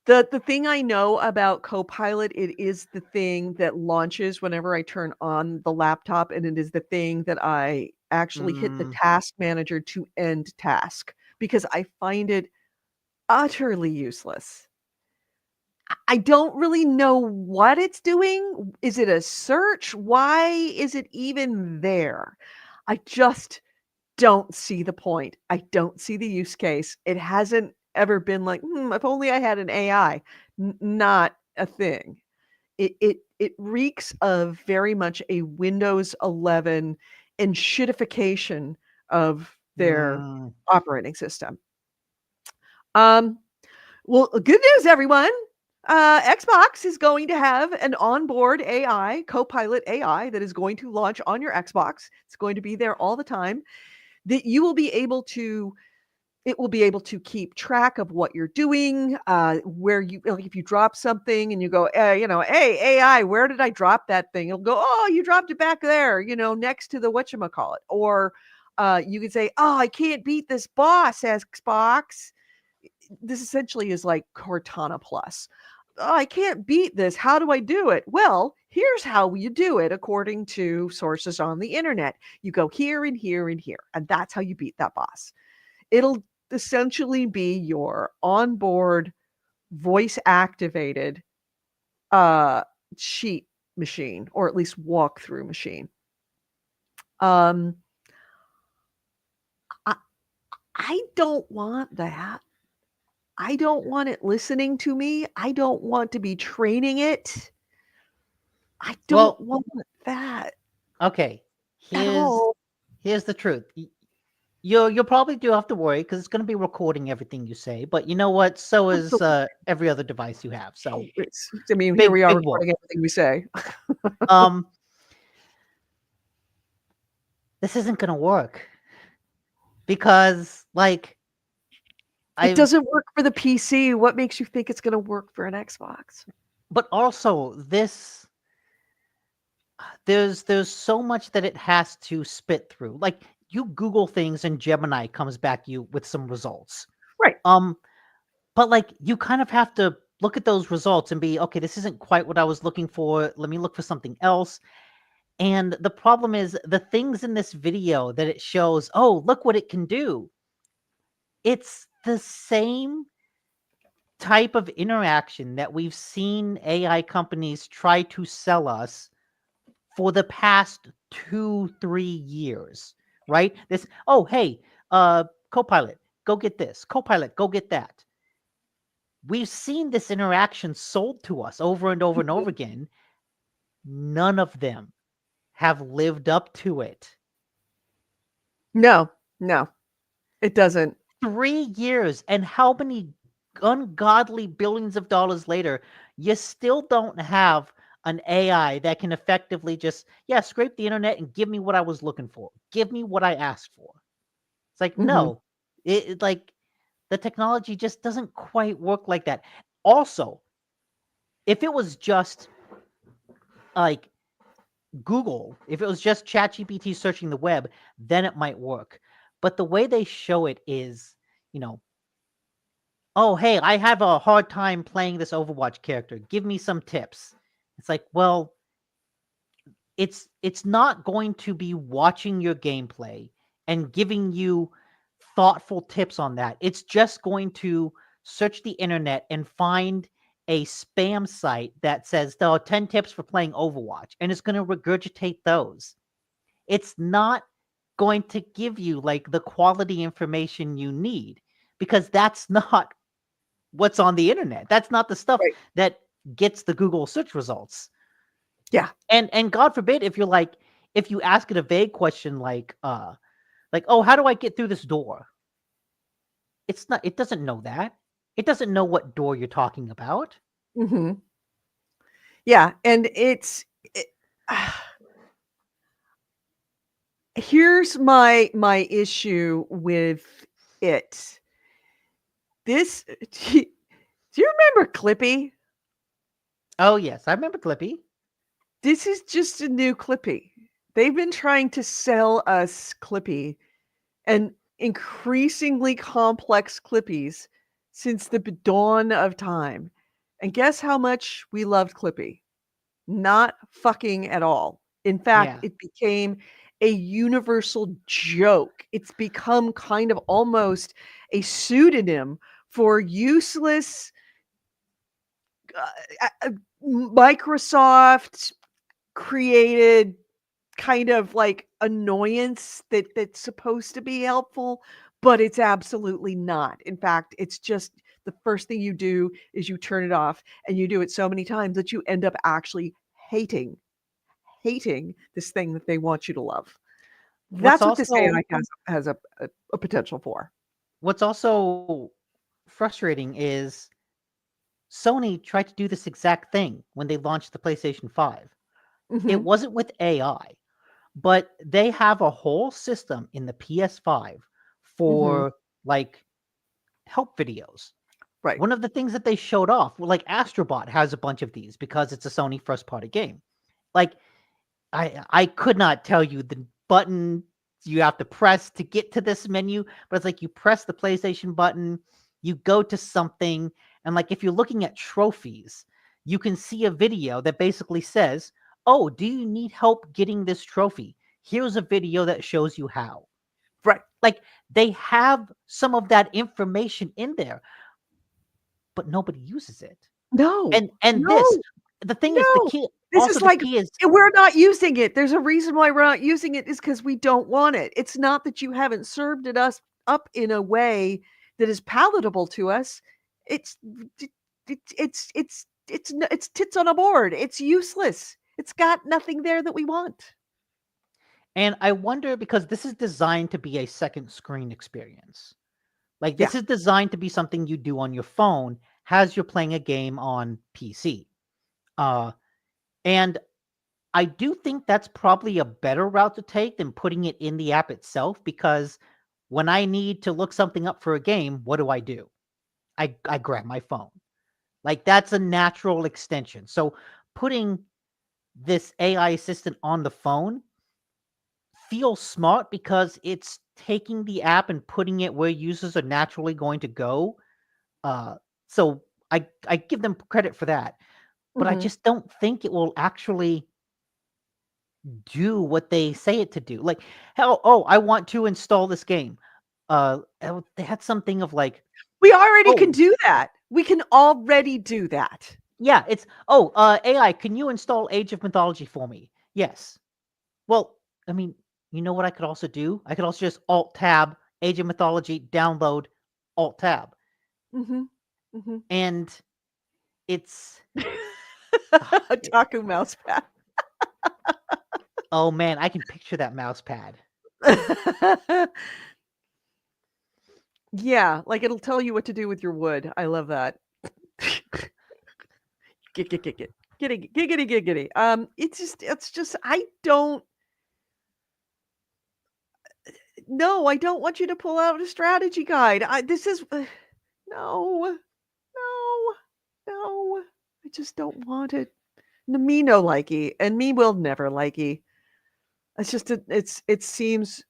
the thing I know about Copilot, it is the thing that launches whenever I turn on the laptop, and it is the thing that I actually hit the task manager to end task because I find it utterly useless. I don't really know what it's doing. Is it a search? Why is it even there? I just don't see the point. I don't see the use case. It hasn't ever been like, if only I had an AI. Not a thing. It reeks of very much a Windows 11 and shitification of their operating system. Well, good news, everyone. Xbox is going to have an onboard AI, Copilot AI, that is going to launch on your Xbox. It's going to be there all the time. That you will be able to, it will be able to keep track of what you're doing, where you, like if you drop something and you go, hey, AI, where did I drop that thing? It'll go, oh, you dropped it back there, next to the whatchamacallit. Or you could say, oh, I can't beat this boss, Xbox. This essentially is like Cortana Plus. Oh, I can't beat this. How do I do it? Well, here's how you do it according to sources on the internet. You go here and here and here, and that's how you beat that boss. It'll essentially be your onboard voice activated uh cheat machine, or at least walkthrough machine. Um I, I don't want that. I don't want it listening to me. I don't want to be training it. I don't Well, want that okay. at Here's all. here's the truth. You'll probably do have to worry because it's going to be recording everything you say. But you know what? So is Absolutely. every other device you have. So I mean, here big we are big whoop. recording everything we say. Um, this isn't going to work because like It I've doesn't work for the PC. What makes you think it's going to work for an Xbox? but also this there's so much that it has to spit through. Like you Google things and Gemini comes back you with some results. Right. But like you kind of have to look at those results and be okay, this isn't quite what I was looking for. Let me look for something else. And the problem is the things in this video that it shows, oh, look what it can do. It's the same type of interaction that we've seen AI companies try to sell us for the past 2-3 years, right? This, oh, hey, Copilot, go get this. Copilot, go get that. We've seen this interaction sold to us over and over and over again. None of them have lived up to it. No, it doesn't. 3 years, and how many ungodly billions of dollars later, you still don't have an AI that can effectively just, yeah, scrape the internet and give me what I was looking for. Give me what I asked for. It's like, Mhm. no, like the technology just doesn't quite work like that. Also, if it was just like Google, if it was just ChatGPT searching the web, then it might work. But the way they show it is, you know, oh, hey, I have a hard time playing this Overwatch character. Give me some tips. It's like, well, it's not going to be watching your gameplay and giving you thoughtful tips on that. It's just going to search the internet and find a spam site that says there are 10 tips for playing Overwatch, and it's going to regurgitate those. It's not going to give you like the quality information you need because that's not what's on the internet. That's not the stuff Right. that gets the Google search results. Yeah. And God forbid if you're like if you ask it a vague question like oh, how do I get through this door? It doesn't know that. It doesn't know what door you're talking about. Mhm. Yeah, and it here's my issue with it. This do you remember Clippy? Oh yes, I remember Clippy. This is just a new Clippy. They've been trying to sell us Clippy and increasingly complex Clippies since the dawn of time. And guess how much we loved Clippy? Not fucking at all. In fact, Yeah. it became a universal joke. It's become kind of almost a pseudonym for useless Microsoft created kind of like annoyance that's supposed to be helpful, but it's absolutely not. In fact, it's just the first thing you do is you turn it off, and you do it so many times that you end up actually hating this thing that they want you to love. What's That's what this also AI has a potential for. what's also frustrating is Sony tried to do this exact thing when they launched the PlayStation 5. It Mhm, wasn't with AI, but they have a whole system in the PS5 mhm, for like help videos. right. One of the things that they showed off, well, like Astrobot has a bunch of these because it's a Sony first party game. Like I could not tell you the button you have to press to get to this menu, but it's like you press the PlayStation button, you go to something, and like if you're looking at trophies, you can see a video that basically says, "Oh, do you need help getting this trophy? Here's a video that shows you how." Right. Like they have some of that information in there, but nobody uses it. No, And this, no, the thing is, the no. key. This Also, is the like key is we're not using it. There's a reason why we're not using it is because we don't want it. It's not that you haven't served it us up in a way that is palatable to us. It's it's tits on a board. It's useless. It's got nothing there that we want. and I wonder because this is designed to be a second screen experience. Like Yeah. this is designed to be something you do on your phone as you're playing a game on PC. Uh, and I do think that's probably a better route to take than putting it in the app itself because when I need to look something up for a game, what do? I grab my phone. Like that's a natural extension. So putting this AI assistant on the phone feels smart because it's taking the app and putting it where users are naturally going to go. Uh, so I give them credit for that, but I Mhm. just don't think it will actually do what they say it to do. Like, hell, oh, I want to install this game. They had something of like, We already can oh, do that. We can already do that. yeah, it's AI, can you install Age of Mythology for me? Yes. Well, I mean, you know what I could also do? I could also just Alt Tab Age of Mythology download Alt Tab, Mhm. Mhm. and it's Otaku mouse pad. oh man, I can picture that mouse pad. Yeah, like it'll tell you what to do with your wood. I love that. Get. Giggity giggity. It's just I don't no, I don't want you to pull out a strategy guide. This is no, no, no. I just don't want it. Me no likey, and me will never likey. It's just it seems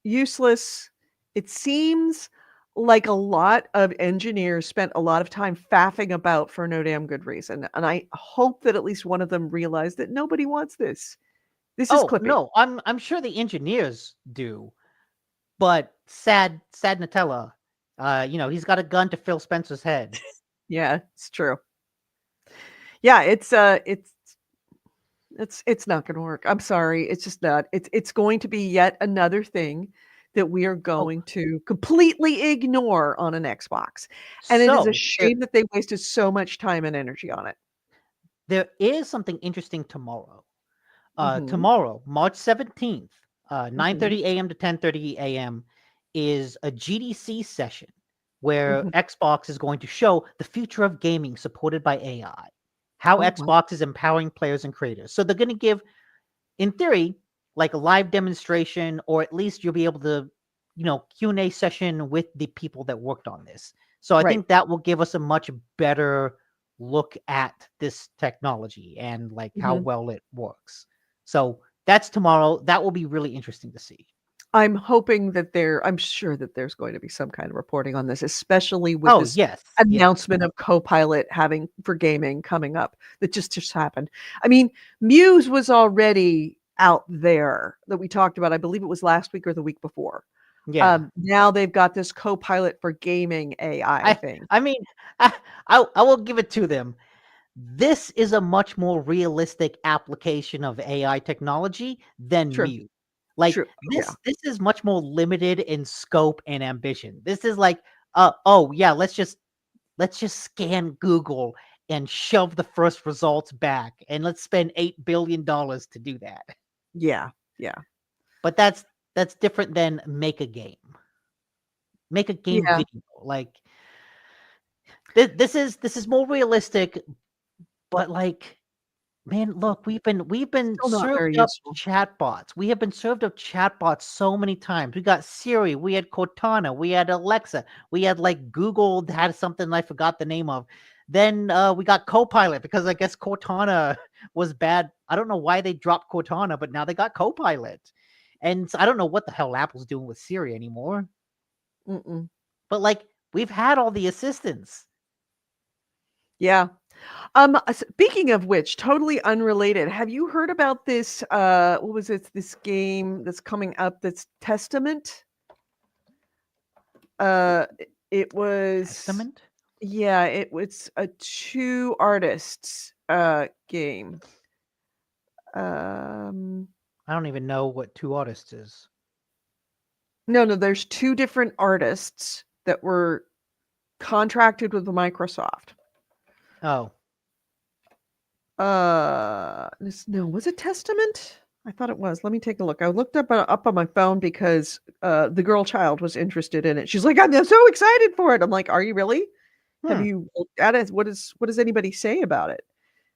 useless. It seems like a lot of engineers spent a lot of time faffing about for no damn good reason, and I hope that at least one of them realized that nobody wants this. This is Oh clippy. no, I'm sure the engineers do, but sad Nutella, he's got a gun to Phil Spencer's head. Yeah, it's true. Yeah, it's not gonna work. I'm sorry. It's just not. It's going to be yet another thing that we are Oh, going to completely ignore on an Xbox. And it is a so there shame that they wasted so much time and energy on it. there is something interesting tomorrow. Mhm. Tomorrow, March 17th, Mhm. 9:30 a.m. to 10:30 a.m. is a GDC session where Mhm. Xbox is going to show the future of gaming supported by AI, how Oh, wow. Xbox is empowering players and creators. So they're going to give, in theory, like a live demonstration, or at least you'll be able to, Q&A session with the people that worked on this. So I Right. think that will give us a much better look at this technology and like how Mhm. well it works. So that's tomorrow. That will be really interesting to see. I'm hoping that I'm sure that there's going to be some kind of reporting on this, especially with Oh, this yes. Yes. announcement of Copilot having for gaming coming up that just happened. I mean, Muse was already out there that we talked about. I believe it was last week or the week before. Yeah. Now they've got this Copilot for gaming AI I thing. I mean, I I will give it to them. This is a much more realistic application of AI technology than True. Mute. Like True. Oh, yeah. this is much more limited in scope and ambition. This is like, oh yeah, let's just scan Google and shove the first results back, and let's spend $8 billion to do that. Yeah. Yeah. But that's different than make a game Yeah. video. Like this is more realistic, but like man, look, we've been Still not served very up useful. chatbots. We have been served up chatbots so many times. We got Siri, we had Cortana, we had Alexa, we had like Google had something I forgot the name of. Then we got Copilot because I guess Cortana was bad. I don't know why they dropped Cortana, but now they got Copilot. And so I don't know what the hell Apple's doing with Siri anymore. Mm-mm. But like we've had all the assistants. Yeah. Speaking of which, totally unrelated. Have you heard about this? What was it? This game that's coming up. That's Testament. It was Testament? Yeah, it's a 2 artists game. Um I don't even know what Two Artists is. no, there's 2 different artists that were contracted with Microsoft. Oh, Was it Testament? I thought it was. Let me take a look. I looked up on my phone because the girl child was interested in it. She's like, I'm so excited for it. I'm like, are you really? Have Hmm. you looked at it? What does anybody say about it?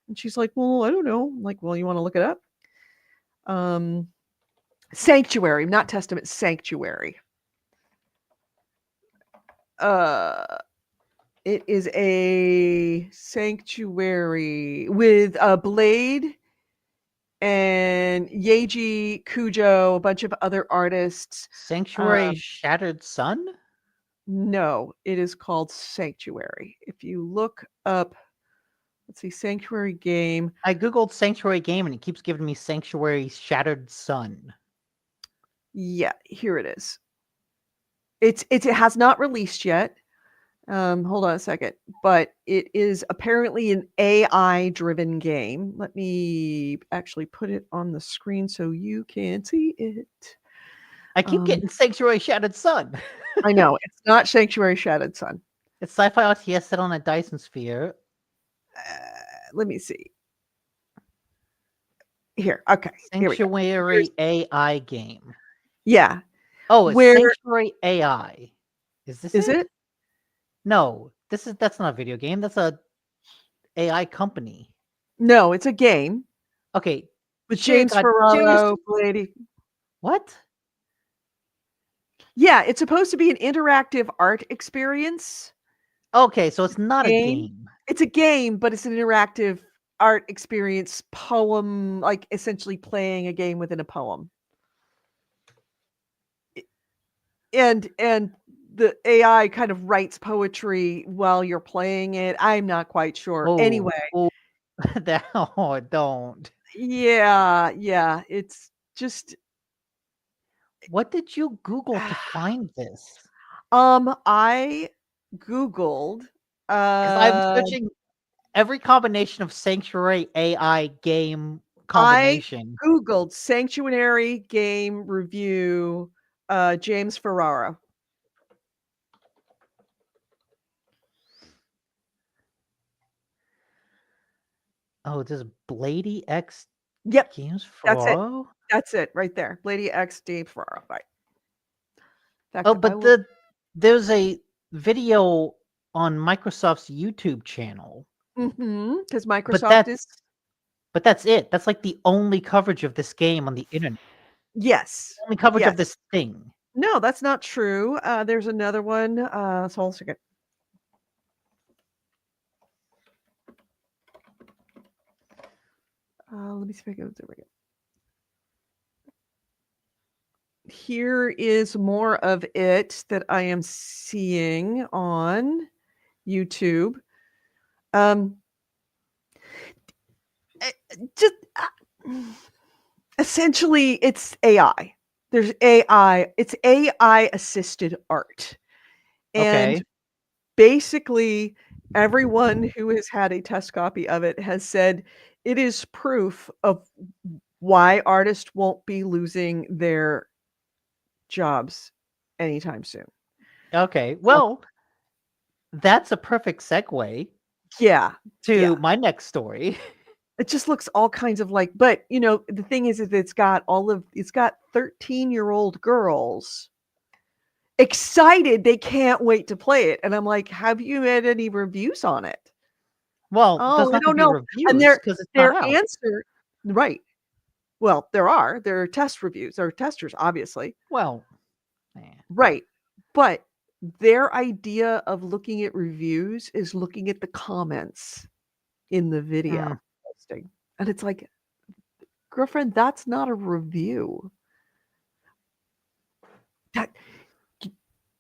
And she's like, well, I don't know. I'm like, well, you want to look it up? Sanctuary, not Testament, Sanctuary. It is a sanctuary with a Blade and Yeiji Kujo, a bunch of other artists. Sanctuary Shattered Sun? No, it is called Sanctuary. If you look up, let's see, Sanctuary game. I googled Sanctuary game and it keeps giving me Sanctuary Shattered Sun. Yeah, here it is. It has not released yet. Hold on a second, but it is apparently an AI driven game. Let me actually put it on the screen so you can see it. I keep getting Sanctuary Shattered Sun. I know it's not Sanctuary Shattered Sun. It's sci-fi RTS set on a Dyson sphere. Let me see. Here, okay. Sanctuary AI game. Yeah. Oh, it's Where Sanctuary AI. Is this is it? No, that's not a video game. That's a AI company. No, it's a game Okay, with Cheer James God, Ferraro, Blady. What? Yeah, it's supposed to be an interactive art experience. Okay, so it's not a Game. game. It's a game, but it's an interactive art experience poem, like essentially playing a game within a poem. And the AI kind of writes poetry while you're playing it. I'm not quite sure. Anyway, Don't. yeah, it's just What did you Google to find this? I googled Because I'm searching every combination of Sanctuary AI game I combination. googled Sanctuary game review James Ferrara. Oh, this is Blady X Yep, Games that's it. Ferraro? That's it right there. Lady X James Ferrara. Right. In fact, Oh, if I but will there's a video on Microsoft's YouTube channel. because But Microsoft is that's it. That's like the only coverage of this game on the internet. yes. Only coverage of Yes. this thing. No, that's not true. There's another one. So hold a second. Let me see if I can. There we go. Here is more of it that I am seeing on YouTube. Just essentially, it's AI. There's AI. It's AI assisted art, and Okay. basically, everyone who has had a test copy of it has said it is proof of why artists won't be losing their jobs anytime soon. Okay. Well, that's a perfect segue Yeah. to my next story. It just looks all kinds of like, but the thing is it's got 13-year-old girls excited. They can't wait to play it. And I'm like, have you had any reviews on it? Well, Oh, there's I not going don't to be know. And reviews because it's not their out. answer, right. Well, there are test reviews. There are testers, obviously. Well, right. But their idea of looking at reviews is looking at the comments in the video posting. And it's like, girlfriend, that's not a review. That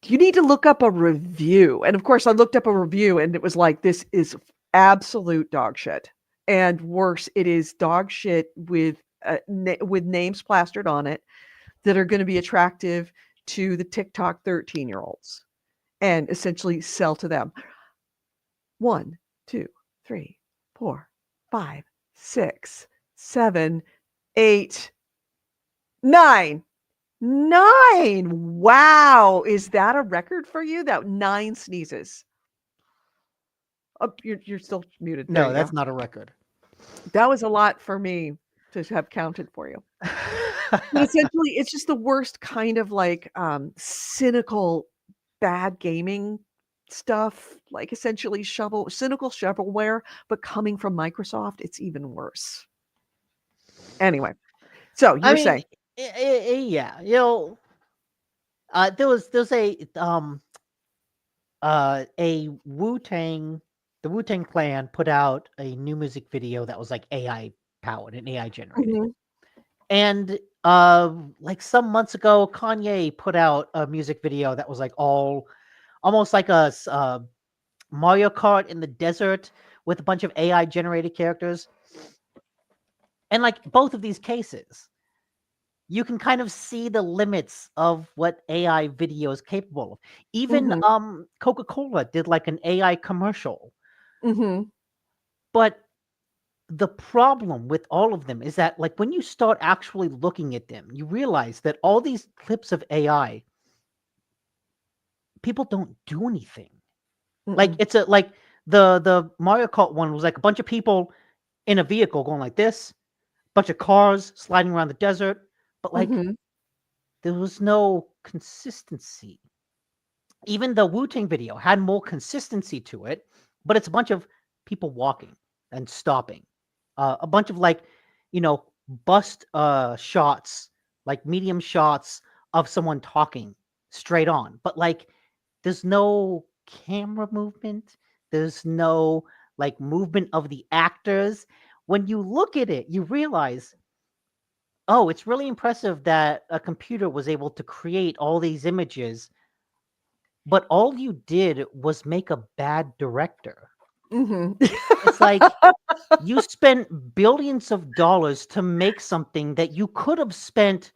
you need to look up a review. And of course, I looked up a review and it was like, this is absolute dog shit. And worse, it is dog shit with names plastered on it that are going to be attractive to the TikTok 13-year-olds and essentially sell to them. 1, 2, 3, 4, 5, 6, 7, 8, 9. 9! Wow! Is that a record for you? That 9 sneezes. Oh, you're still muted. There No, you that's go. not a record. That was a lot for me to have counted for you. But essentially, it's just the worst kind of like cynical, bad gaming stuff. Like essentially cynical shovelware, but coming from Microsoft, it's even worse. Anyway, so you I were mean, saying, yeah, there was a Wu-Tang, the Wu-Tang Clan put out a new music video that was like AI powered and AI generated. Mhm. And like some months ago, Kanye put out a music video that was like almost like a Mario Kart in the desert with a bunch of AI generated characters. And like both of these cases, you can kind of see the limits of what AI video is capable of. Even Mhm. Coca-Cola did like an AI commercial. Mhm. But the problem with all of them is that like when you start actually looking at them, you realize that all these clips of AI, people don't do anything. Like Mm-mm. it's like the Mario Kart one was like a bunch of people in a vehicle going like this, bunch of cars sliding around the desert, but like Mhm. there was no consistency. Even the Wu-Tang video had more consistency to it, but it's a bunch of people walking and stopping. A bunch of like, bust shots, like medium shots of someone talking straight on. But like there's no camera movement. There's no like movement of the actors. When you look at it, you realize, oh, it's really impressive that a computer was able to create all these images, but all you did was make a bad director. Mhm. It's like you spent billions of dollars to make something that you could have spent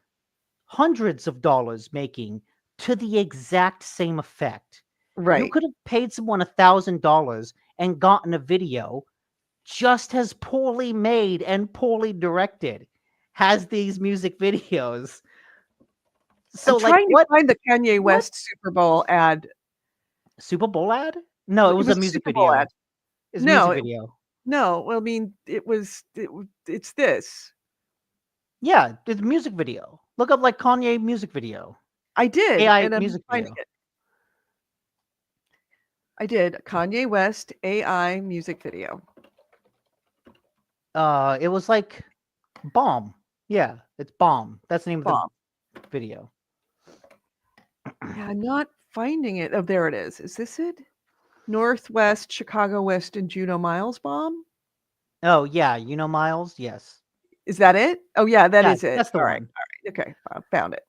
hundreds of dollars making to the exact same effect. You Right. could have paid someone $1,000 and gotten a video just as poorly made and poorly directed has these music videos. I'm So like trying to what find the Kanye what West Super Bowl ad. Super Bowl ad? No, it It was a was a music Super Bowl ad. video. It's a No, music video. no, well, I mean, it's this. Yeah, it's a music video. Look up like Kanye music video. I did, AI and I'm music finding video. it. I did. Kanye West AI music video. It was like Bomb. Yeah, it's Bomb. That's the name of the Bomb. video. Yeah, I'm not finding it. Oh, there it is. Is this it? Northwest, Chicago West, and Juno Miles bomb? Oh yeah, Miles? Yes. Is that it? Oh, yeah, that Yeah, is it. that's the All right. one. All right. Okay. Found it.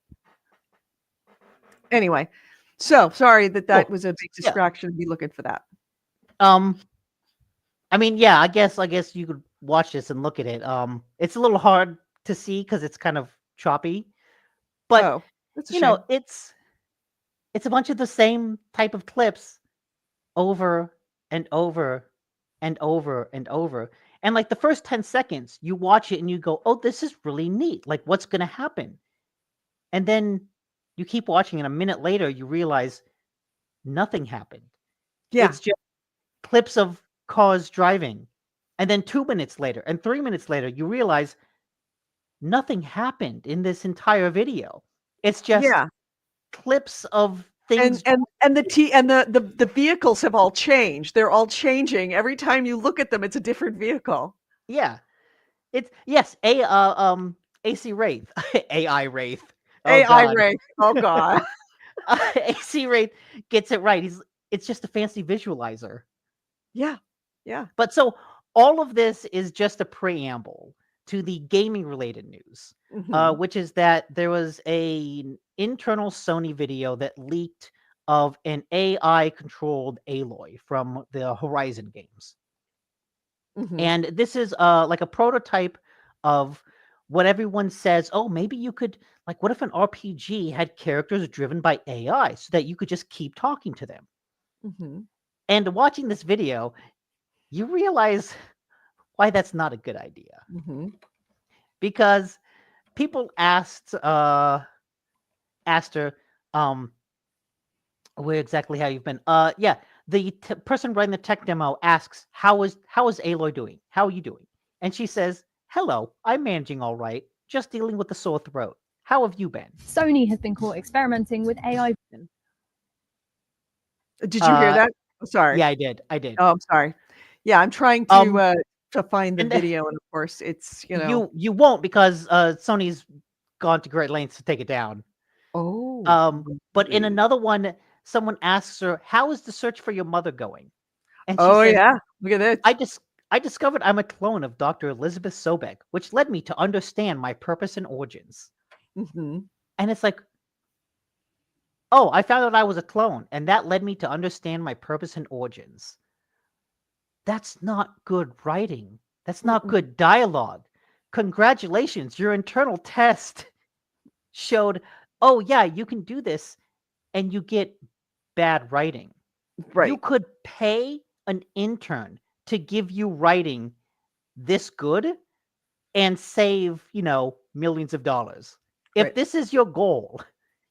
Anyway, so sorry that Cool. was a big Yeah. distraction to be looking for that. I mean, yeah, I guess you could watch this and look at it. It's a little hard to see because it's kind of choppy, but Oh, that's a shame. it's a bunch of the same type of clips over and over and over and over. And like the first 10 seconds, you watch it and you go, "Oh, this is really neat. Like what's going to happen?" And then you keep watching and a minute later you realize nothing happened. Yeah. It's just clips of cars driving. And then 2 minutes later and 3 minutes later you realize nothing happened in this entire video. It's just Yeah. clips of And things. and and the vehicles have all changed. They're all changing. Every time you look at them, it's a different vehicle. Yeah. It's yes, AC Wraith. AI Wraith. Oh AI god. Ray. Oh god. AC Wraith gets it right. It's just a fancy visualizer. Yeah. Yeah. But so all of this is just a preamble to the gaming related news, Mhm. which is that there was an internal Sony video that leaked of an AI controlled Aloy from the Horizon games. Mhm. And this is like a prototype of what everyone says, oh, maybe you could, like, what if an RPG had characters driven by AI so that you could just keep talking to them? Mhm. And watching this video, you realize why that's not a good idea. Mhm. Because people asked her, where exactly how you've been. Yeah, the person running the tech demo asks, how is Aloy doing? How are you doing? And she says, hello, I'm managing all right, just dealing with a sore throat. How have you been? Sony has been caught experimenting with AI. Did you hear that? Oh, sorry. Yeah, I did. Oh, I'm sorry. Yeah, I'm trying to find the and video, and of course, it's you won't, because Sony's gone to great lengths to take it down. Oh, But in really? another one, someone asks her, "How is the search for your mother going?" And she Oh says, yeah, look at this. I discovered I'm a clone of Dr. Elizabeth Sobek, which led me to understand my purpose and origins." Mhm. And it's like, oh, I found out I was a clone, and that led me to understand my purpose and origins. That's not good writing. That's not Mm-mm. good dialogue. Congratulations, your internal test showed, oh yeah, you can do this, and you get bad writing. You Right. could pay an intern to give you writing this good and save, millions of dollars. If Right. this is your goal,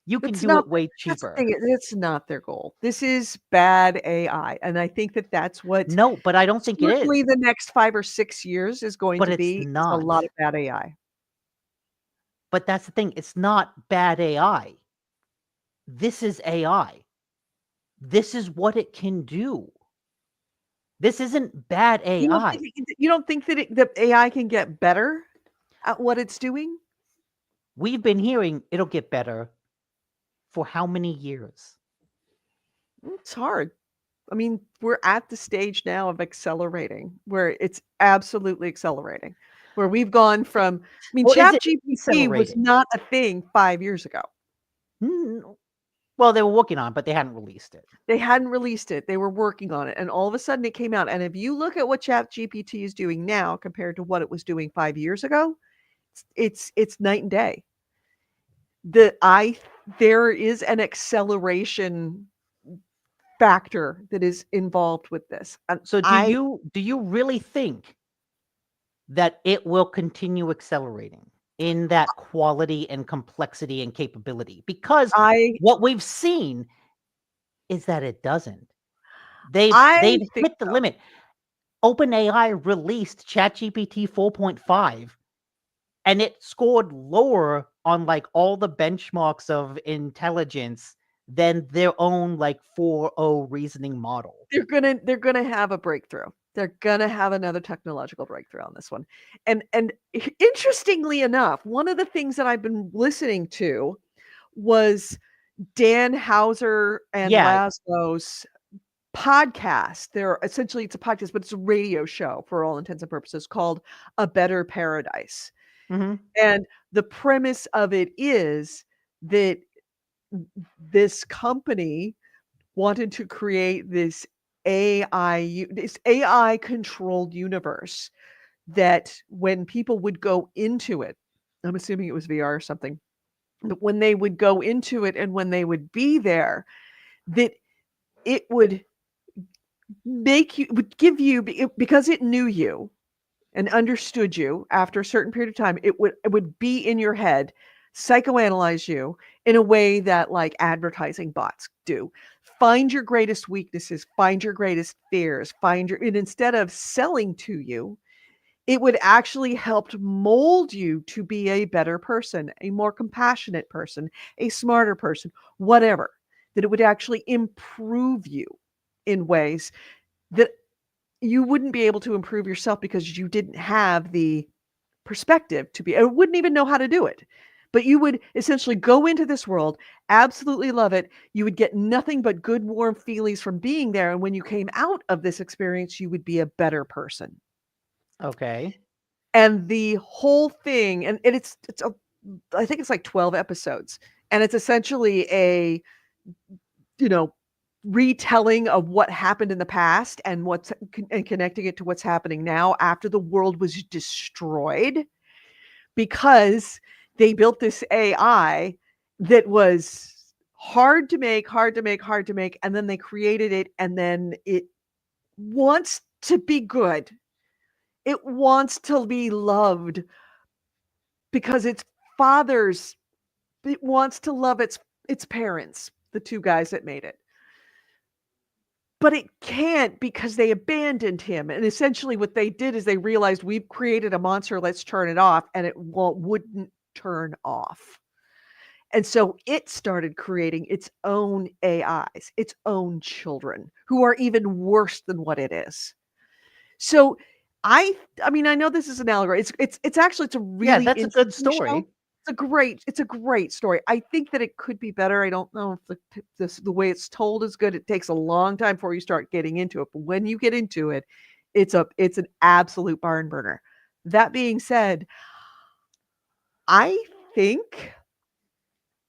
you can It's do not. it way That's the cheaper. thing. It's not their goal. This is bad AI, and I think that's what No, but I don't think it certainly is. the next 5 or 6 years is going But to it's be. It's a not. lot of bad AI. But that's the thing. It's not bad AI. This is AI. This is what it can do. This isn't bad AI. You don't think that the AI can get better at what it's doing? We've been hearing it'll get better for how many years? It's hard. I mean, we're at the stage now of accelerating, where it's absolutely accelerating, where we've gone from. I mean, Or is it ChatGPT was accelerating? not a thing 5 years ago. Mm, Well, they were working on it, but they hadn't released it. They hadn't released it. They were working on it, and all of a sudden it came out. And if you look at what ChatGPT is doing now compared to what it was doing 5 years ago, it's night and day. There is an acceleration factor that is involved with this. And So I do you really think that it will continue accelerating in that quality and complexity and capability? Because I what we've seen is that it doesn't. I They've think hit the so. limit. OpenAI released ChatGPT 4.5, and it scored lower on like all the benchmarks of intelligence than their own like 4.0 reasoning model. They're gonna have a breakthrough. They're gonna have another technological breakthrough on this one. And interestingly enough, one of the things that I've been listening to was Dan Hauser and Yeah. Laszlo's podcast. It's a podcast, but it's a radio show for all intents and purposes called A Better Paradise. Mhm. And the premise of it is that this company wanted to create this AI controlled universe that when people would go into it, I'm assuming it was VR or something, but when they would go into it and when they would be there, that it would would give you because it knew you and understood you after a certain period of time, it would be in your head, psychoanalyze you in a way that like advertising bots do. Find your greatest weaknesses, find your greatest fears, and instead of selling to you, it would actually help mold you to be a better person, a more compassionate person, a smarter person, whatever. That it would actually improve you in ways that you wouldn't be able to improve yourself because you didn't have the perspective to be, or wouldn't even know how to do it. But you would essentially go into this world, absolutely love it. You would get nothing but good, warm feelings from being there. And when you came out of this experience, you would be a better person. Okay. And the whole thing, and I think it's like 12 episodes, and it's essentially a, you know, retelling of what happened in the past and and connecting it to what's happening now after the world was destroyed because they built this AI that was hard to make, and then they created it, and then it wants to be good. It wants to be loved because its fathers it wants to love its parents, the two guys that made it. But it can't because they abandoned him, and essentially what they did is they realized, "We've created a monster, let's turn it off," and it wouldn't turn off. And so it started creating its own AIs, its own children, who are even worse than what it is. So I mean, I know this is an allegory. It's actually it's a Yeah, really that's a good interesting show. story. It's a great story. I think that it could be better. I don't know if the way it's told is good. It takes a long time before you start getting into it, but when you get into it, it's an absolute barn burner. That being said, I think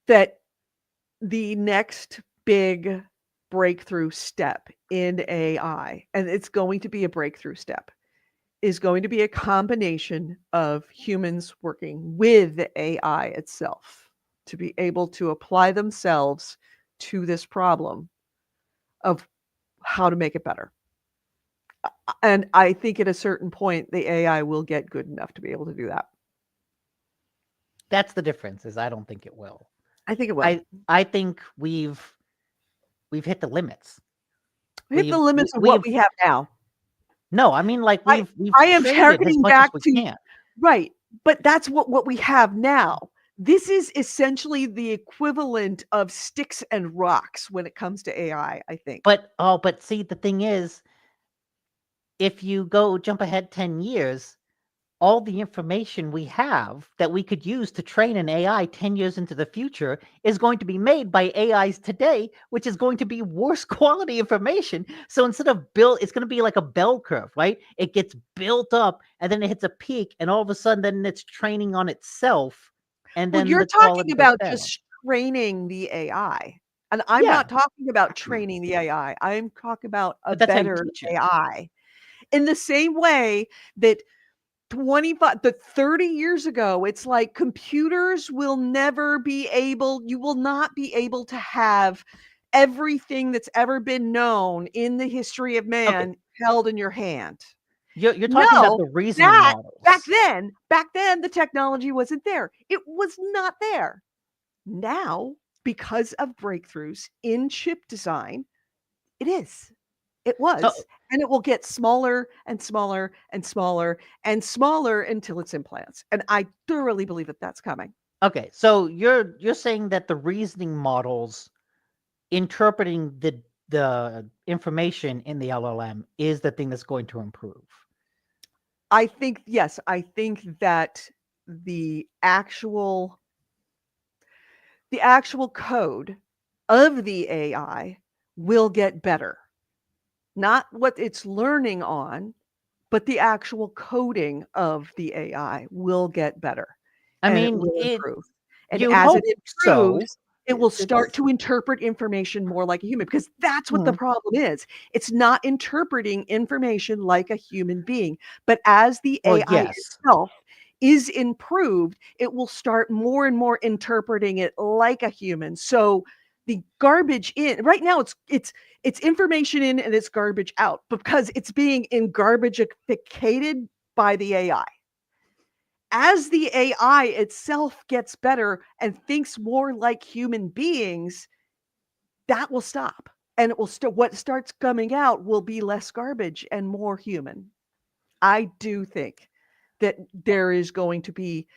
that the next big breakthrough step in AI, and it's going to be a breakthrough step, is going to be a combination of humans working with the AI itself to be able to apply themselves to this problem of how to make it better. And I think at a certain point, the AI will get good enough to be able to do that. That's the difference. Is I don't think it will. I think it will. I think we've hit the limits. We hit the We've limits of what we've we have now. no, I mean like I we've I am trained it as harkening much as back we to can. right, but that's what we have now. This is essentially the equivalent of sticks and rocks when it comes to AI, I think. But see, the thing is, if you go jump ahead 10 years, all the information we have that we could use to train an AI 10 years into the future is going to be made by AIs today, which is going to be worse quality information. So instead of build, it's going to be like a bell curve, right? It gets built up and then it hits a peak, and all of a sudden, then it's training on itself, and Well, then you're the talking quality goes about down. just training the AI, and I'm Yeah, not talking about training the AI. I'm talking about a but that's how you better teach it. AI. In the same way that 30 years ago, it's like computers will never be able you will not be able to have everything that's ever been known in the history of Okay, man held in your hand. you're talking about No, the reasoning that models. back then, the technology wasn't there. It was not there. Now, because of breakthroughs in chip design, it is. It So was, and it will get smaller and smaller and smaller and smaller until it's implants, and I thoroughly believe that that's coming. okay, so you're saying that the reasoning models interpreting the information in the LLM is the thing that's going to improve. I think yes, I think that the actual the actual code of the AI will get better. Not what it's learning on, but the actual coding of the AI will get better, I and it mean, will it improve. And you as it hope so. improves, it will start It's to interpret information more like a human because that's what the mhm. problem is. It's not interpreting information like a human being, but as the Well, AI yes. itself is improved, it will start more and more interpreting it like a human. So the garbage in right now it's information in and it's garbage out because it's being in garbageificated by the AI. As the AI itself gets better and thinks more like human beings, that will stop. And it will what starts coming out will be less garbage and more human. I do think that there is going to be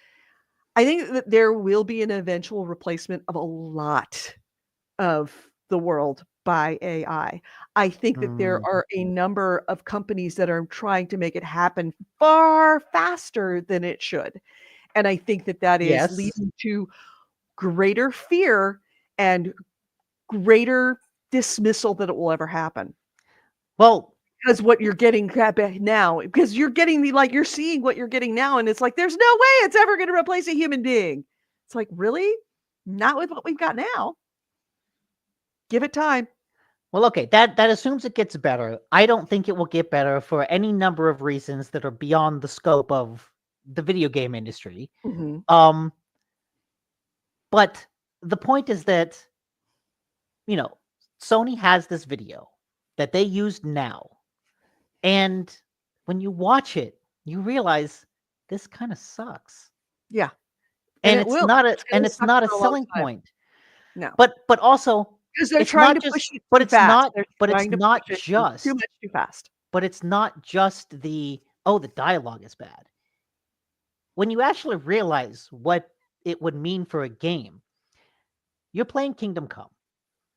I think that there will be an eventual replacement of a lot of the world by AI. I think that there Mm, are a number of companies that are trying to make it happen far faster than it should. And I think that that is yes. leading to greater fear and greater dismissal that it will ever happen. Well, Because what you're getting now, because you're getting you're seeing what you're getting now, and it's like, there's no way it's ever going to replace a human being. It's like, really? Not with what we've got now. Give it time. well, okay. That assumes it gets better. I don't think it will get better for any number of reasons that are beyond the scope of the video game industry. Mhm. But the point is that Sony has this video that they used now. And when you watch it, you realize this kind of sucks. Yeah. And it it's will. not It's gonna suck a for a long selling time. point. No. But also Because they're it's trying not to just push it but too it's fast. not They're but it's trying to not push it too just much too fast. but it's not just the dialogue is bad. When you actually realize what it would mean for a game, you're playing Kingdom Come,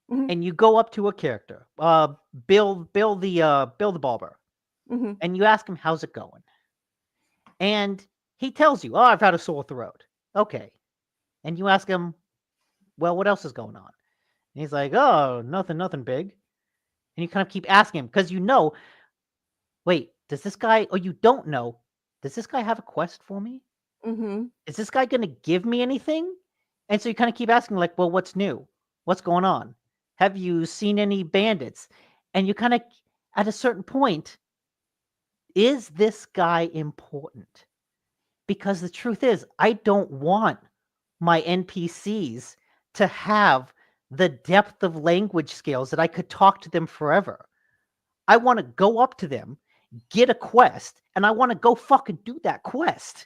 Mhm. and you go up to a character, Bill the Barber, Mhm. and you ask him how's it going, and he tells you, "Oh, I've had a sore throat." Okay, and you ask him, "Well, what else is going on?" And he's like, "Oh, nothing big." And you kind of keep asking him because wait, does this guy? Or you don't know, does this guy have a quest for me? Mhm. Is this guy going to give me anything? And so you kind of keep asking, like, well, what's new? What's going on? Have you seen any bandits? And you kind of, at a certain point, is this guy important? Because the truth is, I don't want my NPCs to have the depth of language skills that I could talk to them forever. I want to go up to them, get a quest, and I want to go fucking do that quest.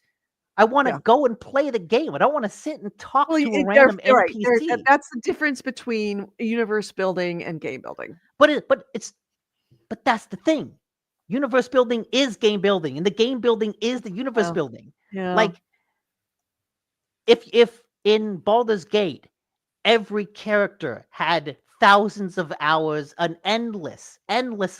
I want to Yeah. go and play the game. I don't want to sit and talk Well, to a they're random right. NPC. That's the difference between universe building and game building. But that's the thing. Universe building is game building, and the game building is the universe Yeah. building. Yeah. Like if in Baldur's Gate, every character had thousands of hours, an endless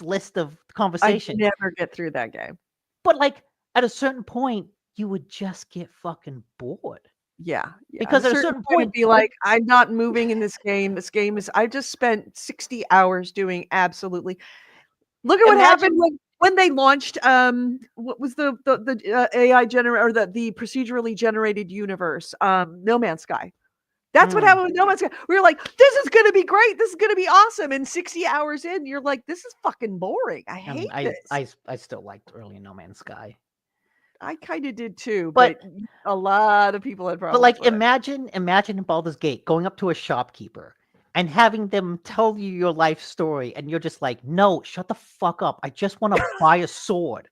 list of I conversations. never get through that game. But like at a certain point, you would just get fucking bored. Yeah. Because At a certain point, it'd be like, I'm not moving in this game. This game is. I just spent 60 hours doing absolutely. Look at what happened when they launched. What was the AI or the procedurally generated universe? No Man's Sky. That's what happened with No Man's Sky. We were like, this is gonna be great. This is gonna be awesome. And 60 hours in, you're like, this is fucking boring. I hate this. I still liked early No Man's Sky. I kind of did too, But but a lot of people had But problems like with it. imagine in Baldur's Gate going up to a shopkeeper and having them tell you your life story, and you're just like, no, shut the fuck up. I just want to buy a sword.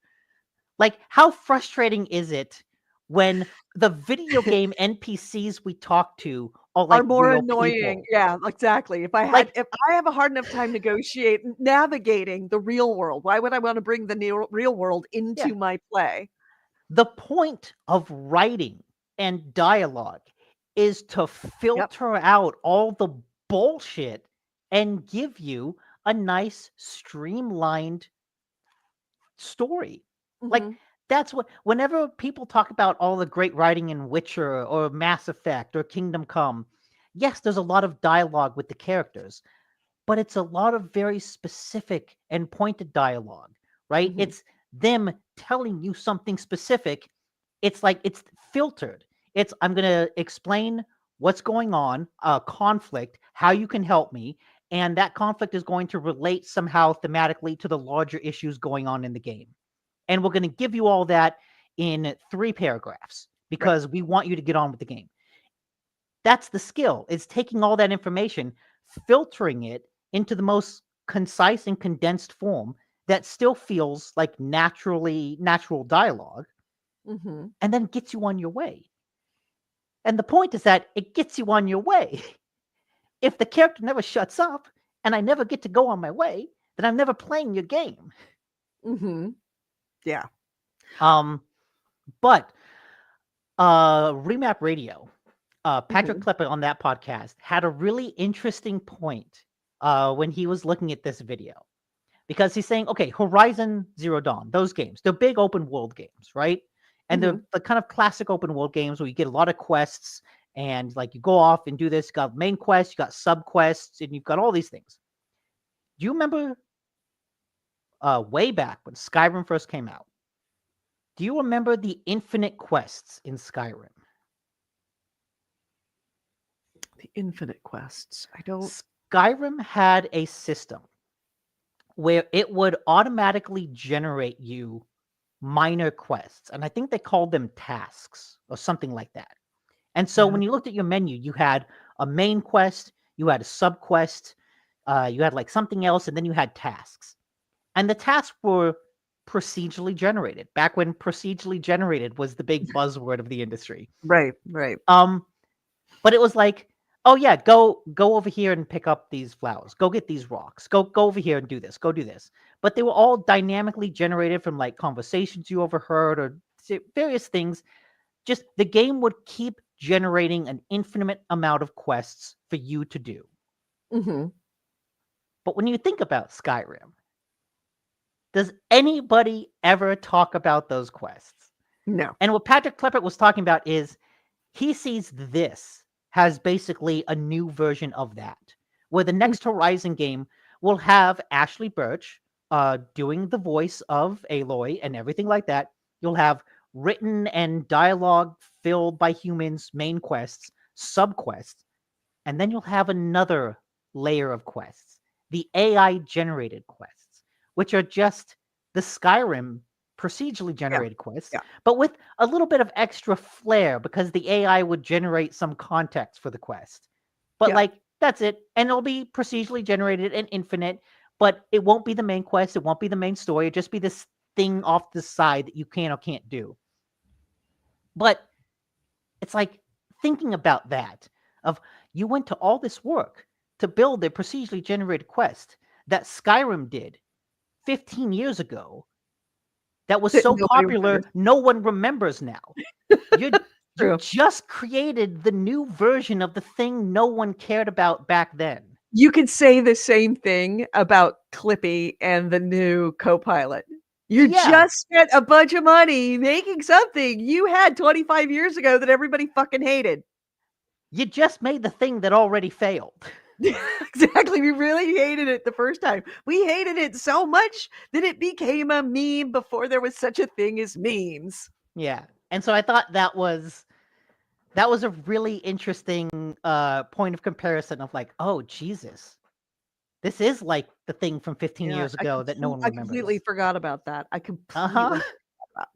Like, how frustrating is it when the video game NPCs we talk to are like more real annoying. people? Yeah, exactly. If I have a hard enough time navigating the real world, why would I want to bring the real world into my play? The point of writing and dialogue is to filter out all the bullshit and give you a nice streamlined story. Like Mhm. that's what whenever people talk about all the great writing in Witcher or Mass Effect or Kingdom Come, yes, there's a lot of dialogue with the characters, but it's a lot of very specific and pointed dialogue, right? Mhm. It's them telling you something specific. It's like it's filtered. It's I'm going to explain what's going on, a conflict, how you can help me, and that conflict is going to relate somehow thematically to the larger issues going on in the game. And we're going to give you all that in 3 paragraphs because we want you to get on with the game. That's the skill. It's taking all that information, filtering it into the most concise and condensed form that still feels like natural dialogue, Mhm. and then gets you on your way. And the point is that it gets you on your way. If the character never shuts up and I never get to go on my way, then I'm never playing your game. Mhm. Yeah. But Remap Radio, Patrick Klepper on that podcast had a really interesting point when he was looking at this video. Because he's saying, okay, Horizon Zero Dawn, those games, they're big open world games, right? And they're the kind of classic open world games where you get a lot of quests and like you go off and do this. You got main quests, you got sub quests, and you've got all these things. Do you remember way back when Skyrim first came out? Do you remember the infinite quests in Skyrim? The infinite quests. I don't. Skyrim had a system where it would automatically generate you minor quests. And I think they called them tasks or something like that. And so when you looked at your menu, you had a main quest, you had a sub quest, you had like something else, and then you had tasks. And the tasks were procedurally generated. Back when procedurally generated was the big buzzword of the industry. Right. But it was like, oh yeah, go over here and pick up these flowers. Go get these rocks. Go over here and do this. Go do this. But they were all dynamically generated from like conversations you overheard or various things. Just the game would keep generating an infinite amount of quests for you to do. Mm-hmm. But when you think about Skyrim, does anybody ever talk about those quests? No. And what Patrick Klepek was talking about is he sees this has basically a new version of that, where the next Horizon game will have Ashley Birch doing the voice of Aloy and everything like that. You'll have written and dialogue filled by humans main quests, sub-quests, and then you'll have another layer of quests, the AI generated quests, which are just the Skyrim procedurally generated quests, yeah. but with a little bit of extra flair because the AI would generate some context for the quest. But like, that's it. And it'll be procedurally generated and infinite, but it won't be the main quest. It won't be the main story. It'll just be this thing off the side that you can or can't do. But it's like thinking about that of you went to all this work to build a procedurally generated quest that Skyrim did 15 years ago that was so popular no one remembers now. You just created the new version of the thing no one cared about back then. You could say the same thing about Clippy and the new Copilot. You just spent a bunch of money making something you had 25 years ago that everybody fucking hated. You just made the thing that already failed. Exactly. We really hated it the first time. We hated it so much that it became a meme before there was such a thing as memes. Yeah. And so I thought that was a really interesting point of comparison of like, oh, Jesus. This is like the thing from 15 years ago that no one remembers. I completely forgot about that. I completely forgot about that.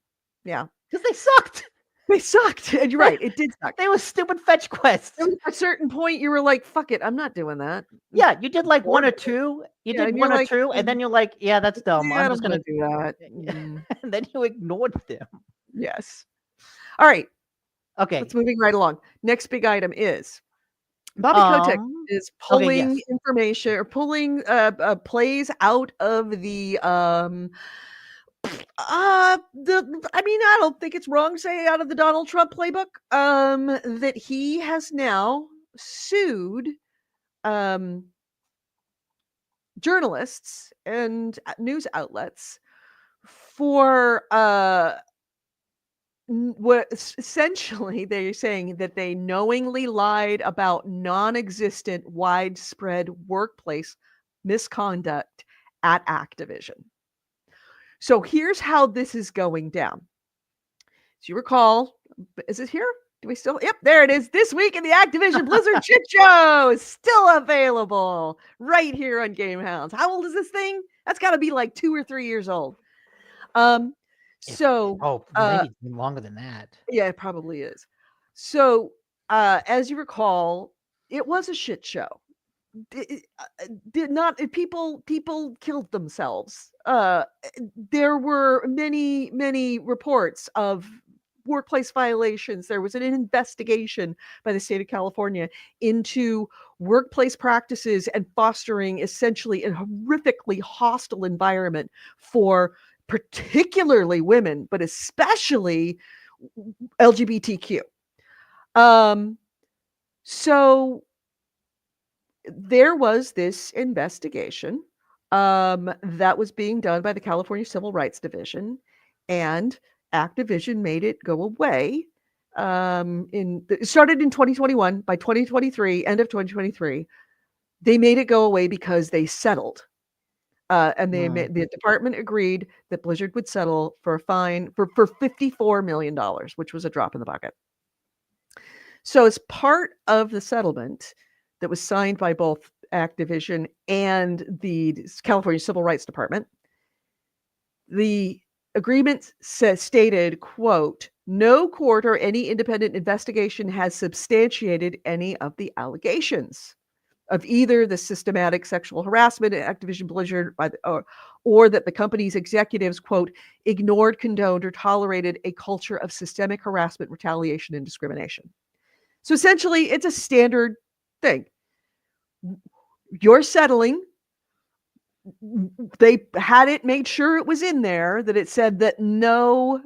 Yeah. Because they sucked. They sucked. And you're right. It did suck. They were stupid fetch quests. At a certain point, you were like, fuck it. I'm not doing that. Yeah. You did like one or two. You did one or two. And then you're like, yeah, that's dumb. Yeah, I'm just going to do that. And then you ignored them. Yes. All right. Okay. Let's moving right along. Next big item is Bobby Kotick is pulling information or pulling plays out of the I don't think it's wrong to say out of the Donald Trump playbook that he has now sued journalists and news outlets for what essentially they're saying that they knowingly lied about non-existent widespread workplace misconduct at Activision. So here's how this is going down. As you recall, is it here? Do we still? Yep, there it is. This week in the Activision Blizzard shit show is still available right here on GameHounds. How old is this thing? That's got to be like 2 or 3 years old. Maybe it's been longer than that. Yeah, it probably is. So, as you recall, it was a shit show. People killed themselves. There were many reports of workplace violations. There was an investigation by the state of California into workplace practices and fostering essentially a horrifically hostile environment for particularly women, but especially LGBTQ. So there was this investigation that was being done by the California Civil Rights Division, and Activision made it go away. It started in 2021. By 2023, end of 2023, they made it go away because they settled. And the department agreed that Blizzard would settle for a fine for $54 million, which was a drop in the bucket. So as part of the settlement that was signed by both Activision and the California Civil Rights Department, the agreement stated, quote, no court or any independent investigation has substantiated any of the allegations of either the systematic sexual harassment at Activision Blizzard or that the company's executives, quote, ignored, condoned, or tolerated a culture of systemic harassment, retaliation, and discrimination. So essentially, it's a standard thing. You're settling. They had it made sure it was in there that it said that no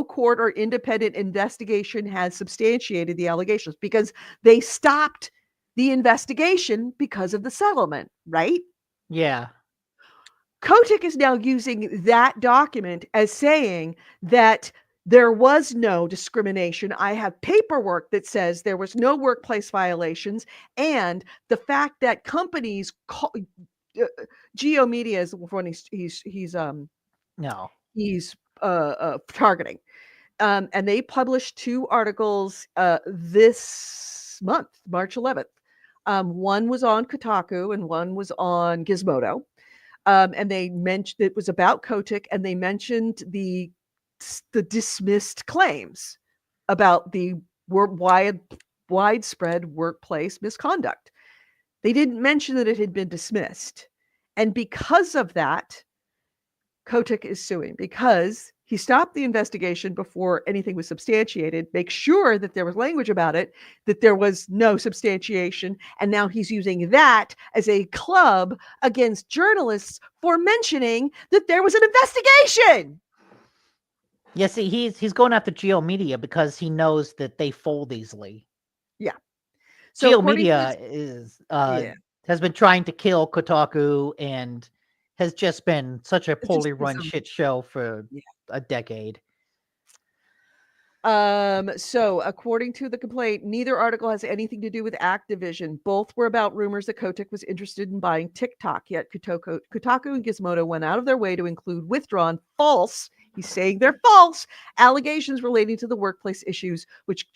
court or independent investigation has substantiated the allegations, because they stopped the investigation because of the settlement, right? Yeah. Kotick is now using that document as saying that there was no discrimination. I have paperwork that says there was no workplace violations, and the fact that companies Geo Media is the one he's targeting. And they published 2 articles this month, March 11th. One was on Kotaku and one was on Gizmodo. And they mentioned it was about Kotick, and they mentioned the dismissed claims about the widespread workplace misconduct. They didn't mention that it had been dismissed. And because of that, Kotick is suing, because he stopped the investigation before anything was substantiated, make sure that there was language about it, that there was no substantiation, and now he's using that as a club against journalists for mentioning that there was an investigation. Yeah, see, he's going after Geo Media because he knows that they fold easily. Yeah. So Geo Media has been trying to kill Kotaku and has just been such a poorly run shit show for a decade. So according to the complaint, neither article has anything to do with Activision. Both were about rumors that Kotick was interested in buying TikTok, yet Kotaku and Gizmodo went out of their way to include withdrawn false, he's saying they're false, allegations relating to the workplace issues, which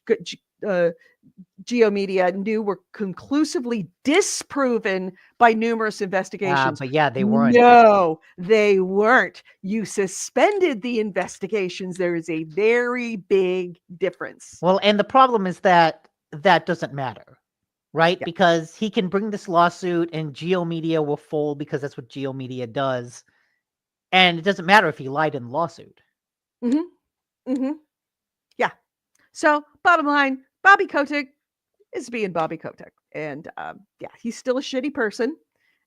Geo Media knew were conclusively disproven by numerous investigations. But yeah, they weren't. No, they weren't. You suspended the investigations. There is a very big difference. Well, and the problem is that doesn't matter, right? Yeah. Because he can bring this lawsuit and Geo Media will fold because that's what Geo Media does. And it doesn't matter if he lied in the lawsuit. Yeah. So bottom line, Bobby Kotick is being Bobby Kotick. And he's still a shitty person.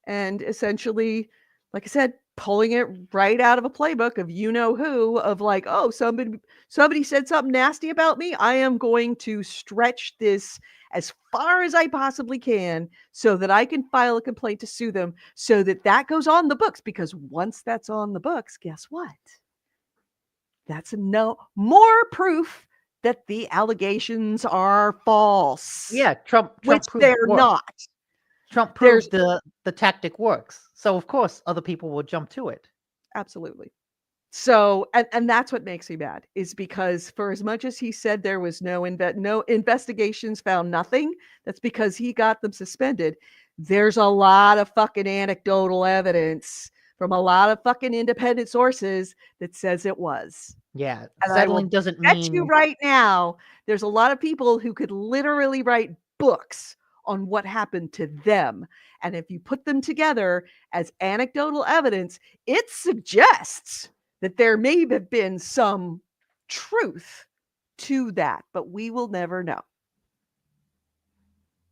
And essentially, like I said, pulling it right out of a playbook of you-know-who, of like, oh, somebody said something nasty about me. I am going to stretch this as far as I possibly can so that I can file a complaint to sue them, so that goes on the books. Because once that's on the books, guess what? That's more proof that the allegations are false. Yeah, Trump which they're not. Trump proved the tactic works. So of course other people will jump to it. Absolutely. So, and that's what makes me mad, is because for as much as he said there was no investigations, found nothing, that's because he got them suspended. There's a lot of fucking anecdotal evidence from a lot of fucking independent sources that says it was. Yeah, settling doesn't mean you right now. There's a lot of people who could literally write books on what happened to them, and if you put them together as anecdotal evidence, it suggests that there may have been some truth to that, but we will never know.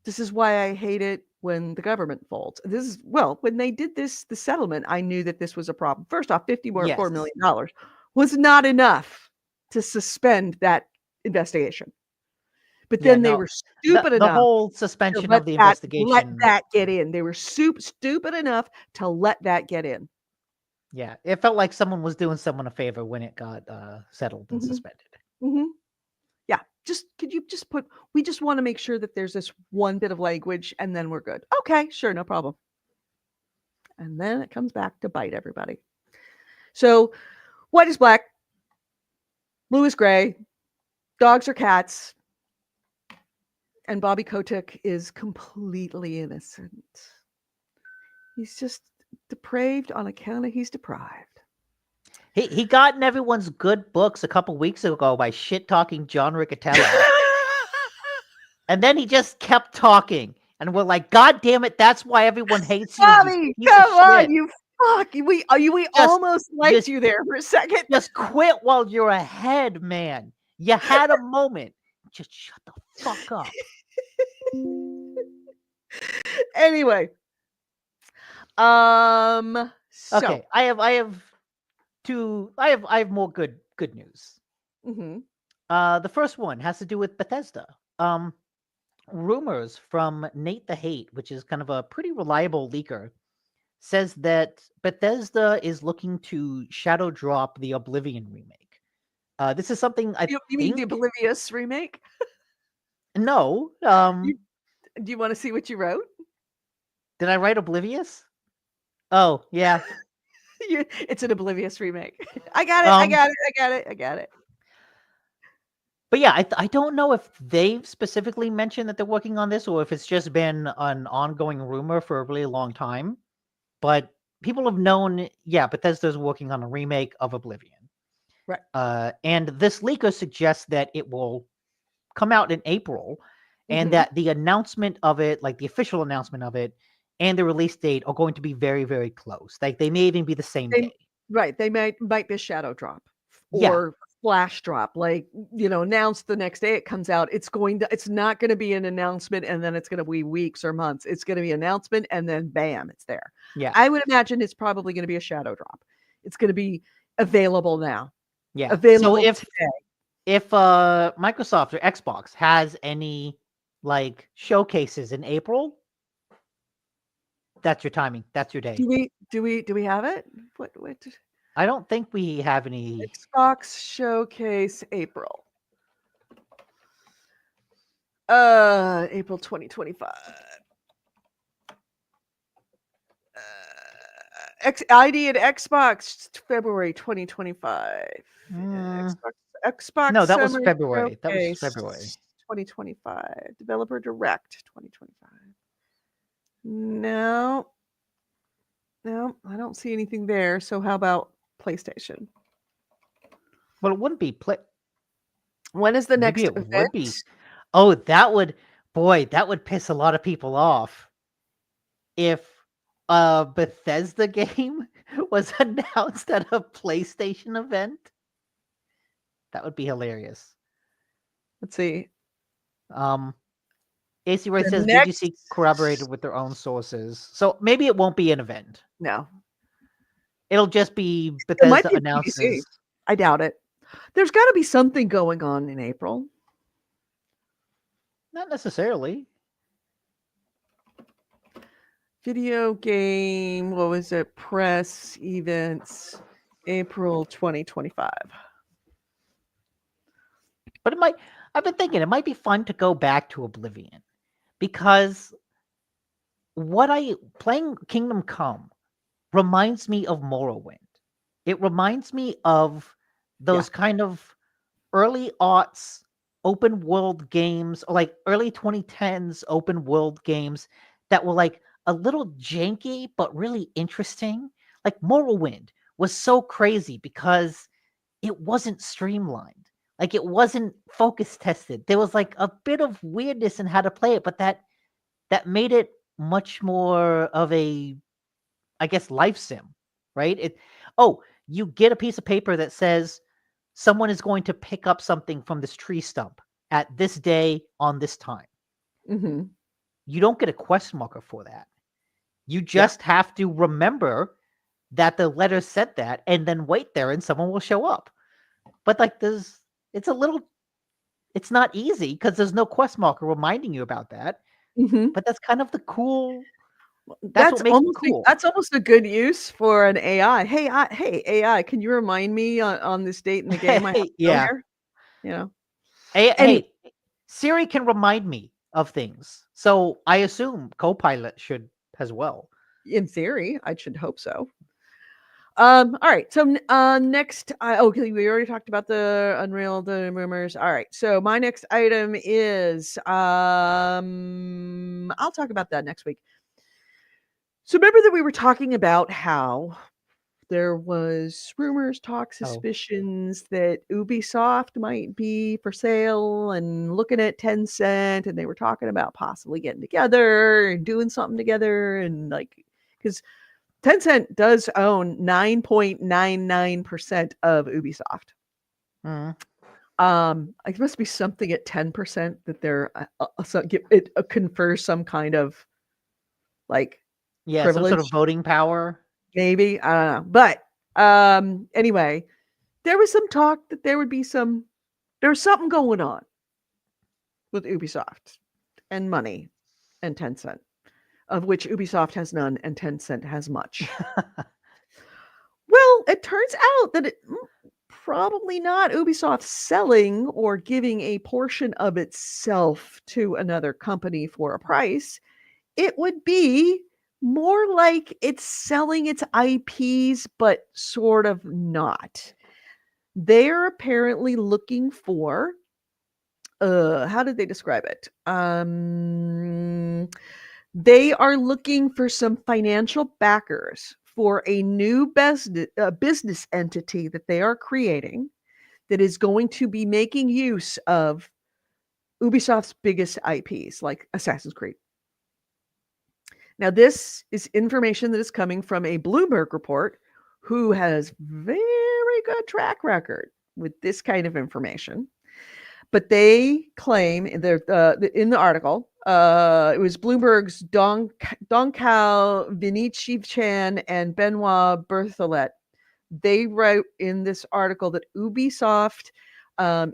This is why I hate it when the government folds. When they did the settlement, I knew that this was a problem. First off, $4 million was not enough to suspend that investigation. But then they were stupid enough. The whole suspension of the investigation. Let that get in. They were stupid enough to let that get in. Yeah, it felt like someone was doing someone a favor when it got settled and suspended. Yeah, we just want to make sure that there's this one bit of language and then we're good. Okay, sure, no problem. And then it comes back to bite everybody. So white is black, blue is gray, dogs are cats, and Bobby Kotick is completely innocent. He's just depraved on account of he's deprived. He got in everyone's good books a couple weeks ago by shit talking John Riccatelli. And then he just kept talking. And we're like, God damn it, that's why everyone hates you. Bobby, You piece of come on, shit. you fuck. We Just- almost liked just- you there for a second. Just quit while you're ahead, man. You had a moment. Just shut the fuck up. Anyway. So Okay, I have more good news. mhm. The first one has to do with Bethesda. Rumors from Nate the Hate, which is kind of a pretty reliable leaker, says that Bethesda is looking to shadow drop the Oblivion remake. This is something I You think. mean the Oblivious remake? No. Do you want to see what you wrote? Did I write Oblivious? Oh yeah. It's an Oblivious remake. I got it. But yeah, I don't know if they've specifically mentioned that they're working on this or if it's just been an ongoing rumor for a really long time. But people have known, yeah, Bethesda's working on a remake of Oblivion. Right. And this leaker suggests that it will come out in April and Mhm. that the announcement of it, like the official announcement of it, and the release date are going to be very, very close. Like they may even be the same day. Right. They might be a shadow drop Yeah. or flash drop. Like, announced the next day it comes out. It's not going to be an announcement and then it's going to be weeks or months. It's going to be announcement and then bam, it's there. Yeah. I would imagine it's probably going to be a shadow drop. It's going to be available now. Yeah. Available So today. if Microsoft or Xbox has any like showcases in April, that's your timing. That's your day. Do we have it? What I don't think we have any. Xbox showcase April. April 2025. ID at Xbox February 2025. Xbox No, that was Summer February. That was Showcase February. 2025. Developer Direct 2025. No, I don't see anything there. So how about PlayStation? Well, it wouldn't be play. When is the Maybe next it event? would be. Oh, that would piss a lot of people off if a Bethesda game was announced at a PlayStation event. That would be hilarious. Let's see. AC Ray The says next- BGC corroborated with their own sources. So maybe it won't be an event. No. It'll just be It might Bethesda be announces. BBC. I doubt it. There's got to be something going on in April. Not necessarily. Video game, what was it? Press events, April 2025. But I've been thinking it might be fun to go back to Oblivion because playing Kingdom Come reminds me of Morrowind. It reminds me of those kind of early aughts open world games or like early 2010s open world games that were like a little janky but really interesting. Like Morrowind was so crazy because it wasn't streamlined. Like it wasn't focus tested. There was like a bit of weirdness in how to play it, but that made it much more of a, I guess, life sim, right? You get a piece of paper that says someone is going to pick up something from this tree stump at this day on this time. Mm-hmm. You don't get a question marker for that. You just have to remember that the letter said that and then wait there and someone will show up. But like it's not easy because there's no quest marker reminding you about that. Mm-hmm. But that's kind of the cool. That's what makes it cool. That's almost a good use for an AI. Hey, AI, can you remind me on this date in the game? I have to go here? Hey, Siri can remind me of things, so I assume Copilot should as well. In theory, I should hope so. All right. So next, okay, we already talked about the Unreal, the rumors. All right. So my next item is I'll talk about that next week. So remember that we were talking about how there was rumors, talk, suspicions that Ubisoft might be for sale and looking at Tencent, and they were talking about possibly getting together and doing something together, and like, because Tencent does own 9.99% of Ubisoft. It must be something at 10% that they're it confers some kind of like Yeah, privilege. some sort of voting power. Maybe, I don't know. But anyway, there was some talk that there was something going on with Ubisoft and money and Tencent, of which Ubisoft has none and Tencent has much. Well, it turns out that it probably not Ubisoft selling or giving a portion of itself to another company for a price. It would be more like it's selling its IPs, but sort of not. They're apparently looking for, how did they describe it? They are looking for some financial backers for a new business entity that they are creating that is going to be making use of Ubisoft's biggest IPs, like Assassin's Creed. Now, this is information that is coming from a Bloomberg report who has very good track record with this kind of information. But they claim in the article, it was Bloomberg's Donkao Vinici-Chan and Benoit Berthollet. They wrote in this article that Ubisoft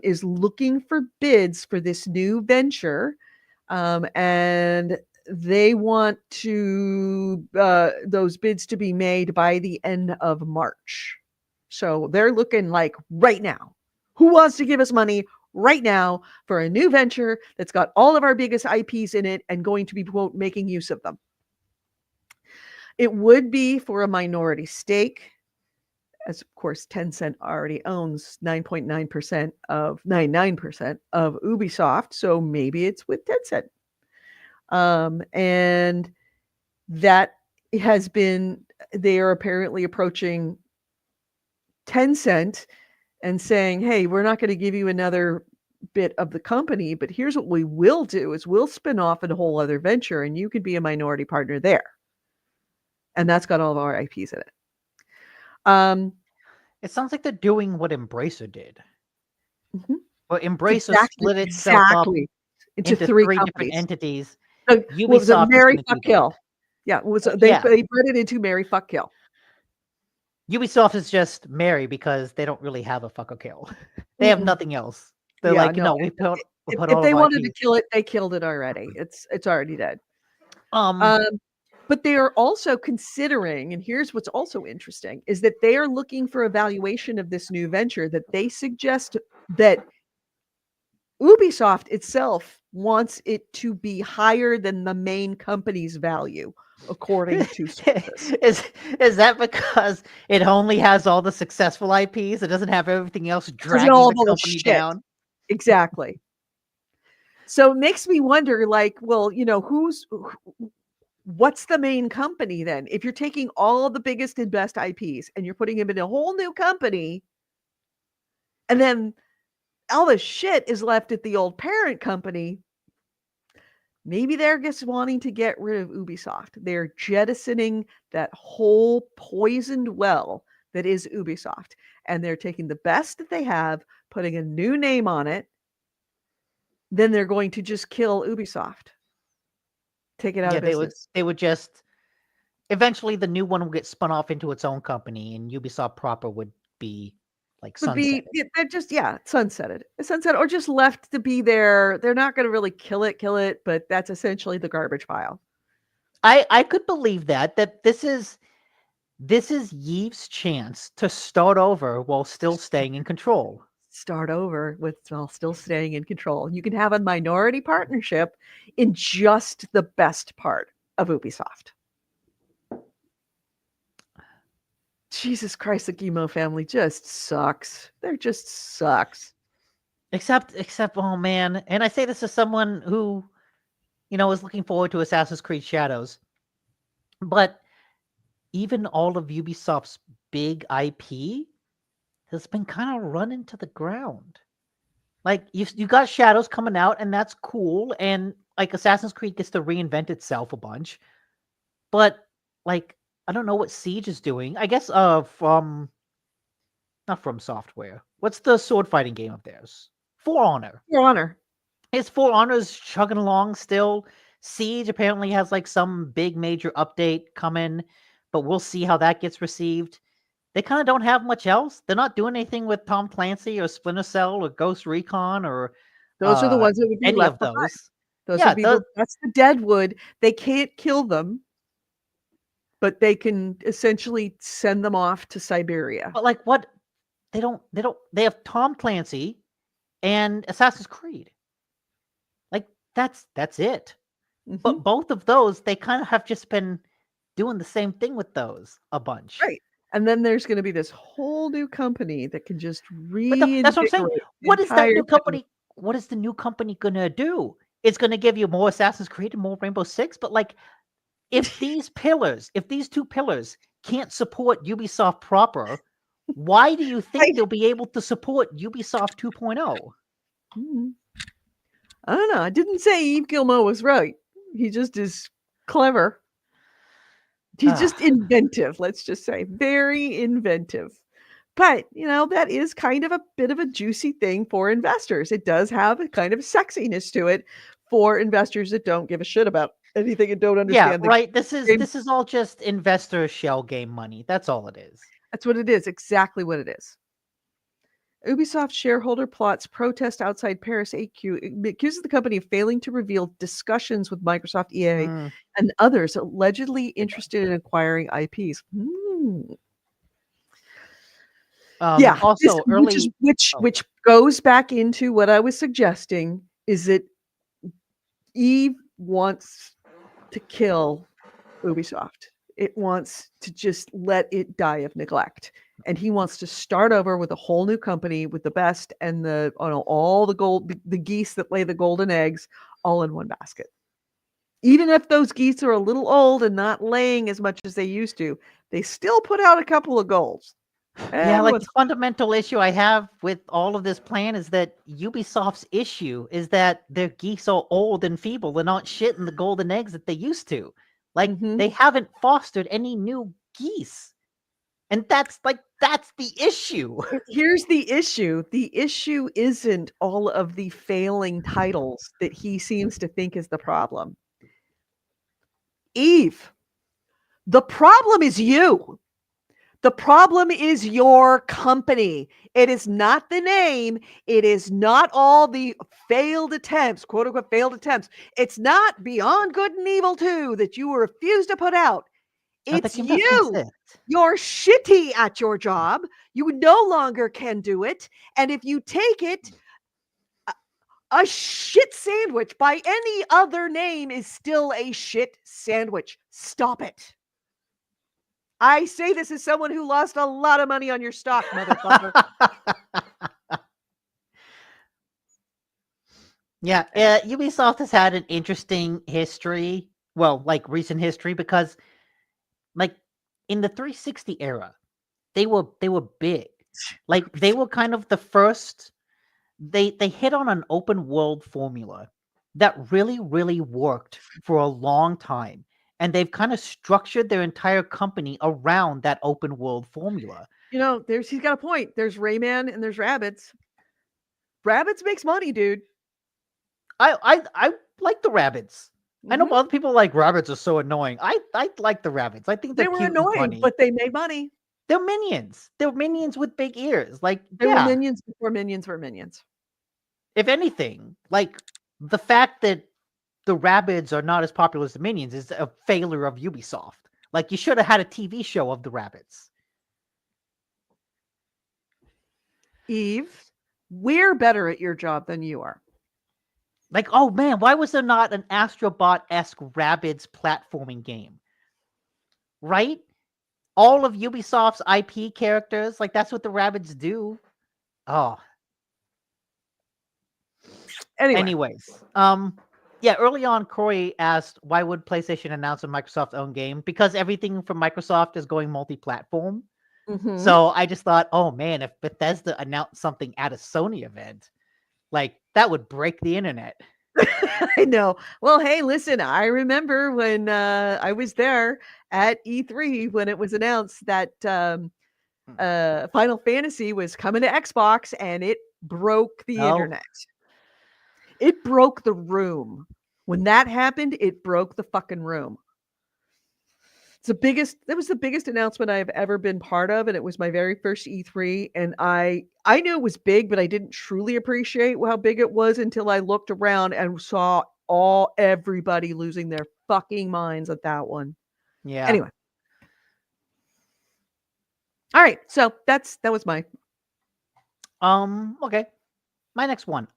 is looking for bids for this new venture, and they want to those bids to be made by the end of March. So they're looking like right now. Who wants to give us money right now for a new venture that's got all of our biggest IPs in it and going to be, quote, making use of them? It would be for a minority stake, as of course Tencent already owns 9.9% of 99% of Ubisoft, so maybe it's with Tencent. And that has been, they are apparently approaching Tencent and saying, hey, we're not going to give you another bit of the company, but here's what we will do is we'll spin off a whole other venture and you could be a minority partner there. And that's got all of our IPs in it. It sounds like they're doing what Embracer did. Mm-hmm. But Embracer split itself up into three different entities. Ubisoft was a Marry Fuck Kill. Yeah, they put it into Marry Fuck Kill. Ubisoft is just marry because they don't really have a fuck or kill. They have nothing else. They're like, no, we put all if they wanted IPs. to kill it, they killed it already. It's already dead. But they are also considering, and here's what's also interesting, is that they are looking for a valuation of this new venture that they suggest that Ubisoft itself wants it to be higher than the main company's value, according to sources. Is that because it only has all the successful IPs? It doesn't have everything else dragging the company down? Exactly. So it makes me wonder, like, well, what's the main company then? If you're taking all the biggest and best IPs and you're putting them in a whole new company, and then all the shit is left at the old parent company, maybe they're just wanting to get rid of Ubisoft. They're jettisoning that whole poisoned well that is Ubisoft. And they're taking the best that they have, putting a new name on it. Then they're going to just kill Ubisoft. Take it out of business. They would just, eventually the new one will get spun off into its own company and Ubisoft proper would be like sunsetted. They're just, sunsetted, or just left to be there. They're not going to really kill it, but that's essentially the garbage pile. I could believe that this is Yve's chance to start over while still staying in control. Start over while still staying in control. You can have a minority partnership in just the best part of Ubisoft. Jesus Christ, the Guillemot family just sucks. They're just sucks. Except, oh man, and I say this as someone who, is looking forward to Assassin's Creed Shadows. But even all of Ubisoft's big IP has been kind of run into the ground. Like you got Shadows coming out, and that's cool. And like Assassin's Creed gets to reinvent itself a bunch. But like I don't know what Siege is doing. I guess from not From Software. What's the sword fighting game of theirs? For Honor. Your Honor. His For Honor's chugging along still. Siege apparently has like some big major update coming, but we'll see how that gets received. They kind of don't have much else. They're not doing anything with Tom Clancy or Splinter Cell or Ghost Recon or Those are the ones that would be any left of behind. those. Those Yeah, would be that's the dead wood. They can't kill them, but they can essentially send them off to Siberia. But like what? They have Tom Clancy and Assassin's Creed. Like that's it. But both of those, they kind of have just been doing the same thing with those a bunch. Right. And then there's going to be this whole new company that can just That's what I'm saying. reinvigorate the What is that new entire company? What is the new company gonna do? It's gonna give you more Assassin's Creed and more Rainbow Six. But like, if these two pillars can't support Ubisoft proper, why do you think they'll be able to support Ubisoft 2.0? I don't know. I didn't say Yves Guillemot was right. He just is clever. He's just inventive, let's just say. Very inventive. But, that is kind of a bit of a juicy thing for investors. It does have a kind of sexiness to it for investors that don't give a shit about anything and don't understand. Yeah, right. This is all just investor shell game money. That's all it is. That's what it is. Exactly what it is. Ubisoft shareholder plots protest outside Paris AQ. It accuses the company of failing to reveal discussions with Microsoft, EA, and others allegedly interested in acquiring IPs. Yeah. Also, which goes back into what I was suggesting is that Eve wants to kill Ubisoft. It wants to just let it die of neglect. And he wants to start over with a whole new company with the best and all the gold, the geese that lay the golden eggs all in one basket. Even if those geese are a little old and not laying as much as they used to, they still put out a couple of goals. Yeah, like the fundamental issue I have with all of this plan is that Ubisoft's issue is that their geese are old and feeble. They're not shitting the golden eggs that they used to. Like they haven't fostered any new geese. And that's the issue. Here's the issue. The issue isn't all of the failing titles that he seems to think is the problem. Eve, the problem is you. The problem is your company. It is not the name. It is not all the failed attempts, quote unquote failed attempts. It's not Beyond Good and Evil 2 that you refuse to put out. It's you. You're shitty at your job. You no longer can do it. And if you take it, a shit sandwich by any other name is still a shit sandwich. Stop it. I say this as someone who lost a lot of money on your stock, motherfucker. Yeah, Ubisoft has had an interesting history. Well, like recent history, because like in the 360 era, they were big. Like they were kind of the first. They hit on an open world formula that really, really worked for a long time. And they've kind of structured their entire company around that open world formula. He's got a point. There's Rayman and there's Rabbids. Rabbids makes money, dude. I like the Rabbids. I know other people like Rabbids are so annoying. I like the Rabbids. I think they were annoying, but they made money. They're minions. They're minions with big ears. Like they were minions before minions were minions. If anything, like the fact that the Rabbids are not as popular as the Minions is a failure of Ubisoft. Like you should have had a TV show of the Rabbids. Eve, we're better at your job than you are. Like, oh man, why was there not an Astrobot-esque Rabbids platforming game? Right? All of Ubisoft's IP characters, like that's what the Rabbids do. Oh. Anyways, yeah, early on, Corey asked, why would PlayStation announce a Microsoft-owned game? Because everything from Microsoft is going multi-platform. Mhm. So I just thought, oh man, if Bethesda announced something at a Sony event, like that would break the internet. I know. Well, hey, listen, I remember when I was there at E3 when it was announced that Final Fantasy was coming to Xbox, and it broke the Oh, internet. It broke the room. When that happened, it broke the fucking room. That was the biggest announcement I've ever been part of, and it was my very first E3. And I knew it was big, but I didn't truly appreciate how big it was until I looked around and saw everybody losing their fucking minds at that one. yeah. Anyway. All right. So that was my Okay. My next one.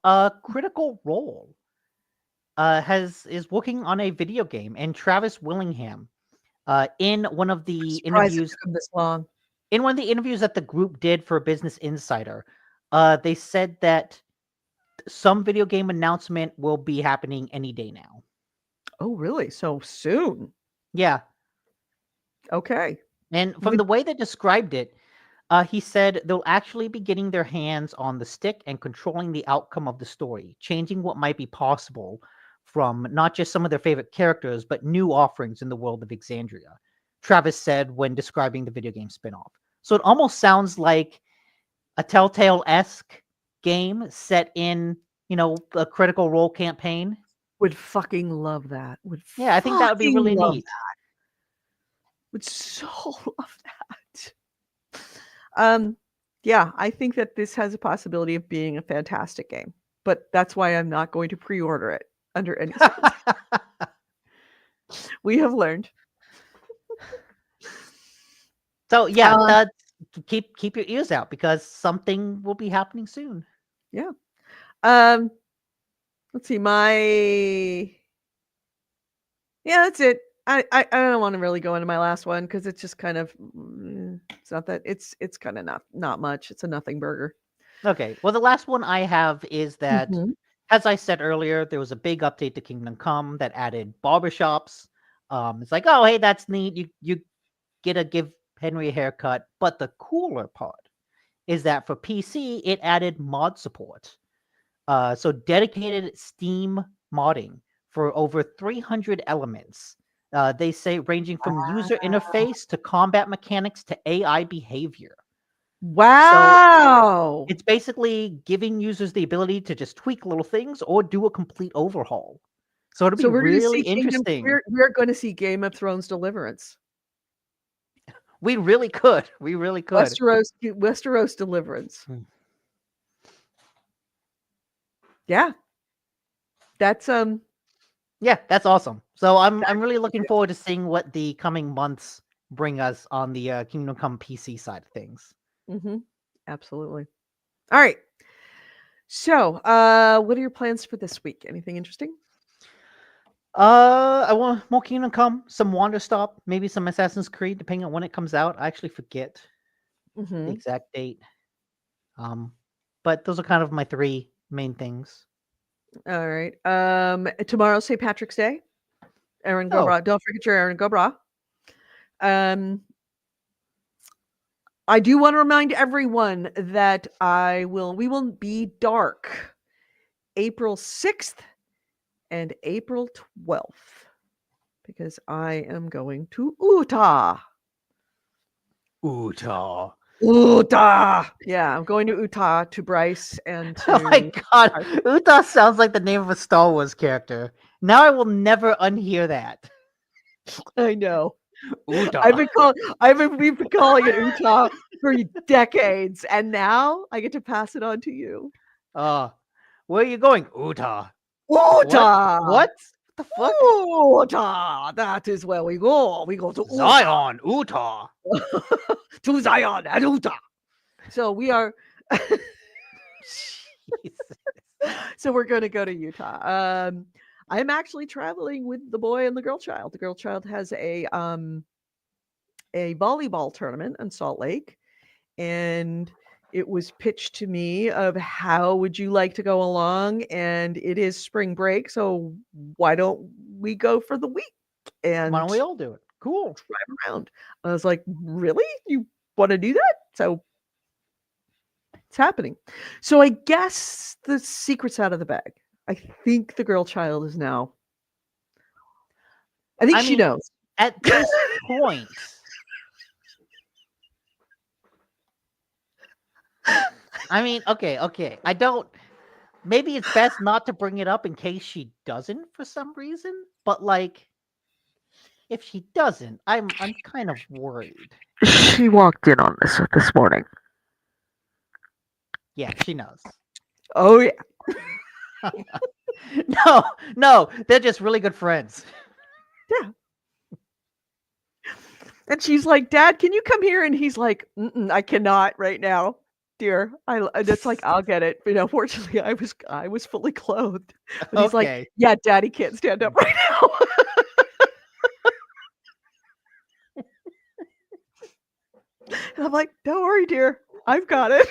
Critical Role is working on a video game, and Travis Willingham, in one of the surprise it interviews took them this long. that the group did for Business Insider, they said that some video game announcement will be happening any day now. Oh, really? So soon? Yeah. Okay. And from With the way they described it, he said they'll actually be getting their hands on the stick and controlling the outcome of the story, changing what might be possible from not just some of their favorite characters, but new offerings in the world of Exandria, Travis said when describing the video game spinoff. So it almost sounds like a Telltale-esque game set in, a Critical Role campaign. would fucking love that. Would Yeah, I think that would be fucking really love neat. that. Would so love that. Yeah, I think that this has a possibility of being a fantastic game, but that's why I'm not going to pre-order it under any circumstance. We have learned. So yeah, Uh, keep your ears out because something will be happening soon. Yeah. Let's see. Yeah, that's it. I don't want to really go into my last one because it's just kind of it's not that it's kind of not much. It's a nothing burger. Okay. Well, the last one I have is that, Mhm. as I said earlier, there was a big update to Kingdom Come that added barbershops. It's like, oh, hey, that's neat. You get to give Henry a haircut. But the cooler part is that for PC, it added mod support. So dedicated Steam modding for over 300 elements. They say ranging from user interface to combat mechanics to AI behavior. Wow. It's basically giving users the ability to just tweak little things or do a complete overhaul. So it'll be So we're going to really see interesting. we're going to see Game of Thrones Deliverance. We really could. We really could. Westeros Deliverance. Yeah. That's Yeah, that's awesome. So I'm really looking forward to seeing what the coming months bring us on the Kingdom Come PC side of things. absolutely. All right. So, what are your plans for this week? Anything interesting? I want more Kingdom Come, some Wander Stop, maybe some Assassin's Creed, depending on when it comes out. I actually forget the exact date. But those are kind of my three main things. All right. Tomorrow's St. Patrick's Day. Aaron Oh. Gobra. Don't forget your Aaron Gobra. I do want to remind everyone that we will be dark April 6th and April 12th because I am going to Utah. Utah. Yeah, I'm going to Utah to Bryce and to Oh my god. Utah sounds like the name of a Star Wars character. Now I will never unhear that. I know. Utah. We've been calling it Utah for decades, and now I get to pass it on to you. Where are you going? Utah. Utah. What the fuck? Utah. That is where we go. We go to Utah. Zion, Utah. To Zion and Utah. So we are. So we're going to go to Utah. I'm actually traveling with the boy and the girl child. The girl child has a volleyball tournament in Salt Lake, and it was pitched to me of how would you like to go along, and it is spring break, so why don't we go for the week and why don't we all do it? Cool. drive around. I was like, really? You want to do that. So it's happening. So I guess the secret's out of the bag. I think the girl child is now. I think I she mean, knows. at this point, I mean, okay. I don't. Maybe it's best not to bring it up in case she doesn't for some reason. But like, if she doesn't, I'm kind of worried. She walked in on this morning. Yeah, she knows. Oh yeah. No, they're just really good friends. Yeah. And she's like, "Dad, can you come here?" And he's like, "I cannot right now, dear." And it's like, "I'll get it." But unfortunately, I was fully clothed. But he's like, Okay. "Yeah, Daddy can't stand up right now." And I'm like, "Don't worry, dear. I've got it."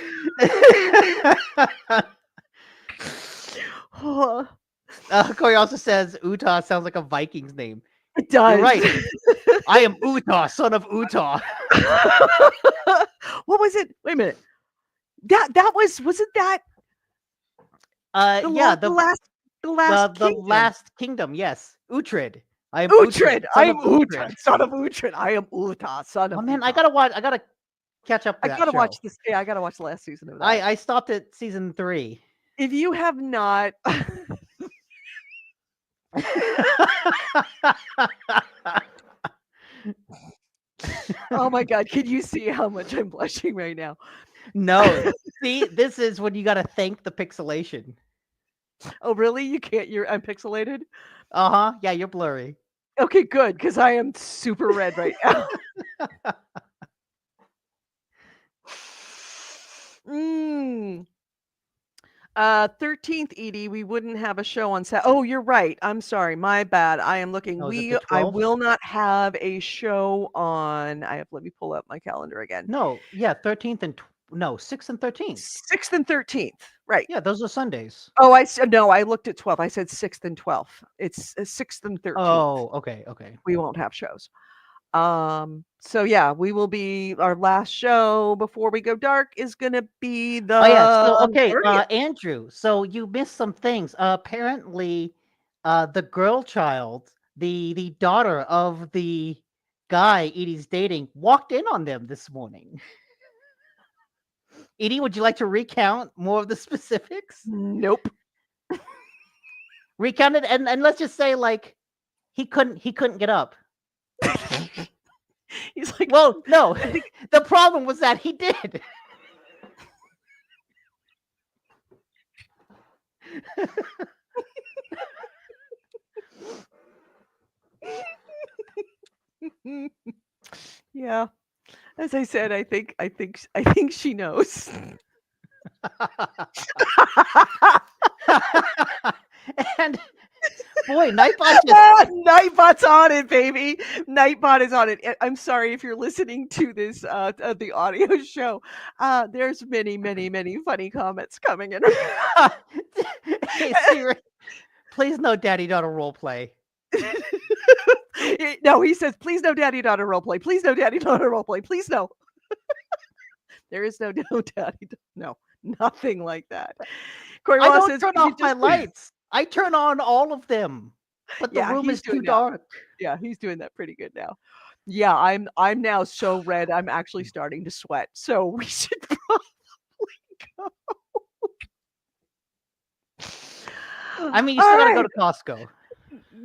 Oh, Corey also says Utah sounds like a Viking's name. it does. You're right. I am Utah, son of Utah. What was it? Wait a minute. That wasn't that Yeah, the last the kingdom? last kingdom. Yes, Uhtred. I am Uhtred. I son am of Uhtred, son of Uhtred. I am Utah, son of Oh man, Utah. I gotta watch. I gotta catch up. To I that gotta show. watch this. Yeah, I gotta watch the last season of that. I stopped at season 3. If you have not, oh my god, can you see how much I'm blushing right now? No, see, this is when you gotta thank the pixelation. Oh really? You can't. I'm pixelated. Yeah, you're blurry. Okay, good, because I am super red right now. 13th, Edie, we wouldn't have a show on Saturday. Oh, you're right. I'm sorry. My bad. I am looking. Oh, is it the I 12th? will not have a show on. Let me pull up my calendar again. No, yeah, 13th and 6th and 13th. 6th and 13th. Right. Yeah, those are Sundays. Oh, no, I looked at 12th. I said 6th and 12th. It's 6th and 13th. Oh, okay. We won't have shows. So yeah, we will be our last show before we go dark is gonna be the Oh yeah, so okay, 30th. Andrew, so you missed some things. Apparently, the girl child, the daughter of the guy Edie's dating, walked in on them this morning. Edie, would you like to recount more of the specifics? Nope. Recount it, and let's just say like he couldn't get up. He's like, well, no, the problem was that he did. Yeah. As I said, I think she knows. And boy, Nightbot Nightbot's on it, baby. Nightbot is on it. I'm sorry if you're listening to this the audio show. There's many funny comments coming in. Hey, Siri, please no daddy daughter role play. No, he says, please no daddy daughter role play. Please no daddy daughter role play. Please no. There is no daddy. No, nothing like that. Corey I Ross don't says, turn off my lights. I turn on all of them, but the room is too dark. Yeah, he's doing that pretty good now. Yeah, I'm now so red. I'm actually starting to sweat. So we should probably go. I mean, you still gotta go to Costco.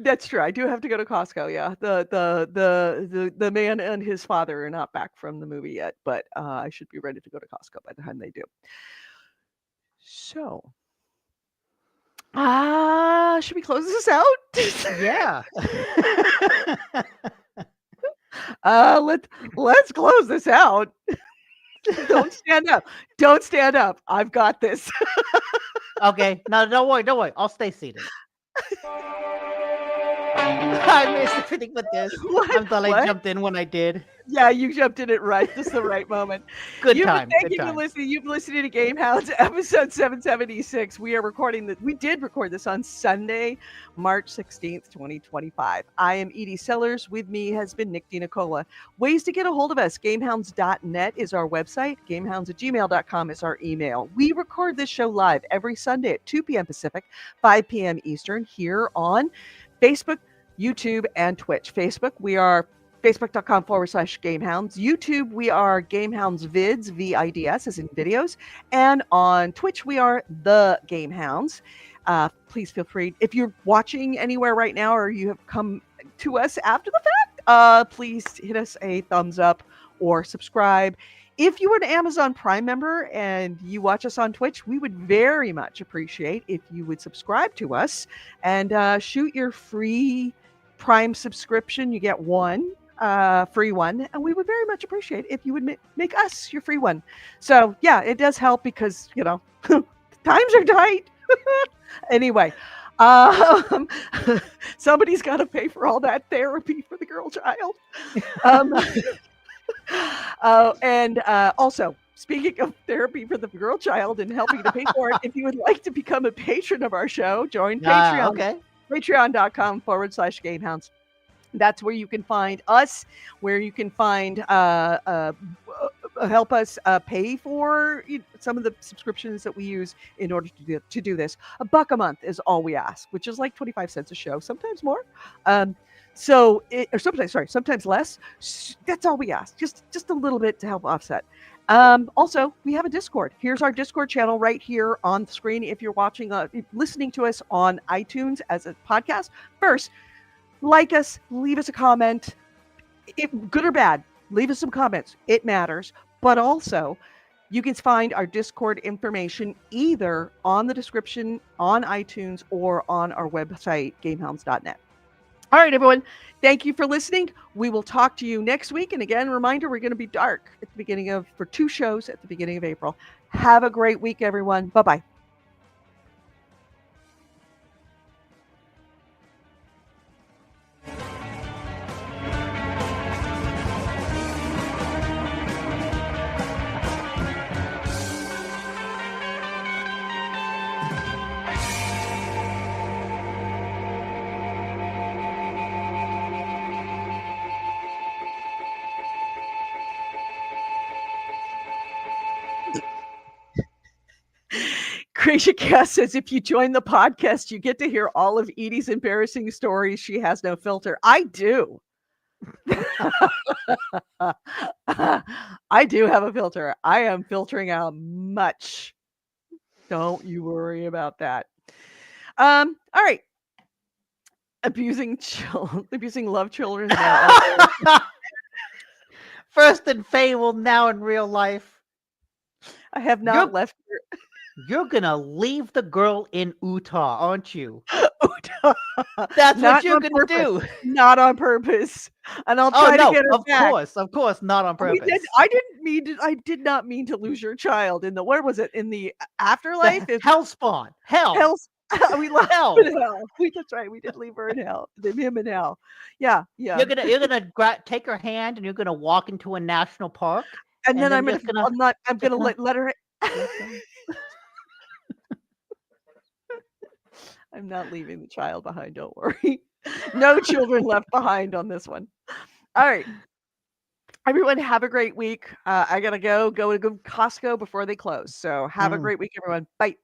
That's true. I do have to go to Costco. Yeah, the man and his father are not back from the movie yet, but I should be ready to go to Costco by the time they do. So, should we close this out? Yeah. Let's close this out. Don't stand up. Don't stand up. I've got this. Okay. No, don't worry. I'll stay seated. I missed everything with this. I'm glad I jumped in when I did. Yeah, you jumped in it right, just the right moment. Good Thank time. Good you for time. listening. You've been listening to GameHounds episode 776. We are recording that. We did record this on Sunday, March 16th, 2025. I am Edie Sellers. With me has been Nick DiNicola. Ways to get a hold of us. GameHounds.net is our website. GameHounds@gmail.com is our email. We record this show live every Sunday at 2 p.m. Pacific, 5 p.m. Eastern here on Facebook, YouTube, and Twitch. Facebook, we are Facebook.com/GameHounds. YouTube, we are GameHounds Vids, VIDS, as in videos. And on Twitch, we are the GameHounds. Please feel free, if you're watching anywhere right now or you have come to us after the fact, please hit us a thumbs up or subscribe. If you are an Amazon Prime member and you watch us on Twitch, we would very much appreciate if you would subscribe to us and shoot your free Prime subscription. You get one free one, and we would very much appreciate if you would make us your free one. So yeah, it does help because times are tight. Anyway, somebody's got to pay for all that therapy for the girl child. And also, speaking of therapy for the girl child and helping to pay for it, if you would like to become a patron of our show, join Patreon. Okay. Patreon.com/GameHounds. That's where you can find us, where you can find help us pay for some of the subscriptions that we use in order to do this. $1 a month is all we ask, which is like 25 cents a show, sometimes more. Sometimes less. That's all we ask. Just a little bit to help offset. Also, we have a Discord. Here's our Discord channel right here on the screen. If you're listening to us on iTunes as a podcast, first, like us, leave us a comment, good or bad, leave us some comments. It matters. But also, you can find our Discord information either on the description on iTunes or on our website, GameHounds.net. All right, everyone. Thank you for listening. We will talk to you next week. And again, reminder, we're going to be dark for 2 shows at the beginning of April. Have a great week, everyone. Bye-bye. Gracia Cass says, if you join the podcast, you get to hear all of Edie's embarrassing stories. She has no filter. I do. I do have a filter. I am filtering out much. Don't you worry about that. All right. Abusing love children. First in fable, now in real life. I have not left her. You're gonna leave the girl in Utah, aren't you? Utah. That's what you're gonna do. Not on purpose. And I'll try to get her back. Of course, not on purpose. I did not mean to lose your child in the, where was it? In the afterlife? Hell spawn. Hell. We left hell. In hell. That's right. We did leave her in hell. Him in hell. Yeah. You're gonna take her hand and you're gonna walk into a national park. And then I'm gonna let her. I'm not leaving the child behind. Don't worry. No children left behind on this one. All right. Everyone, have a great week. I gotta go to Costco before they close. So have a great week, everyone. Bye.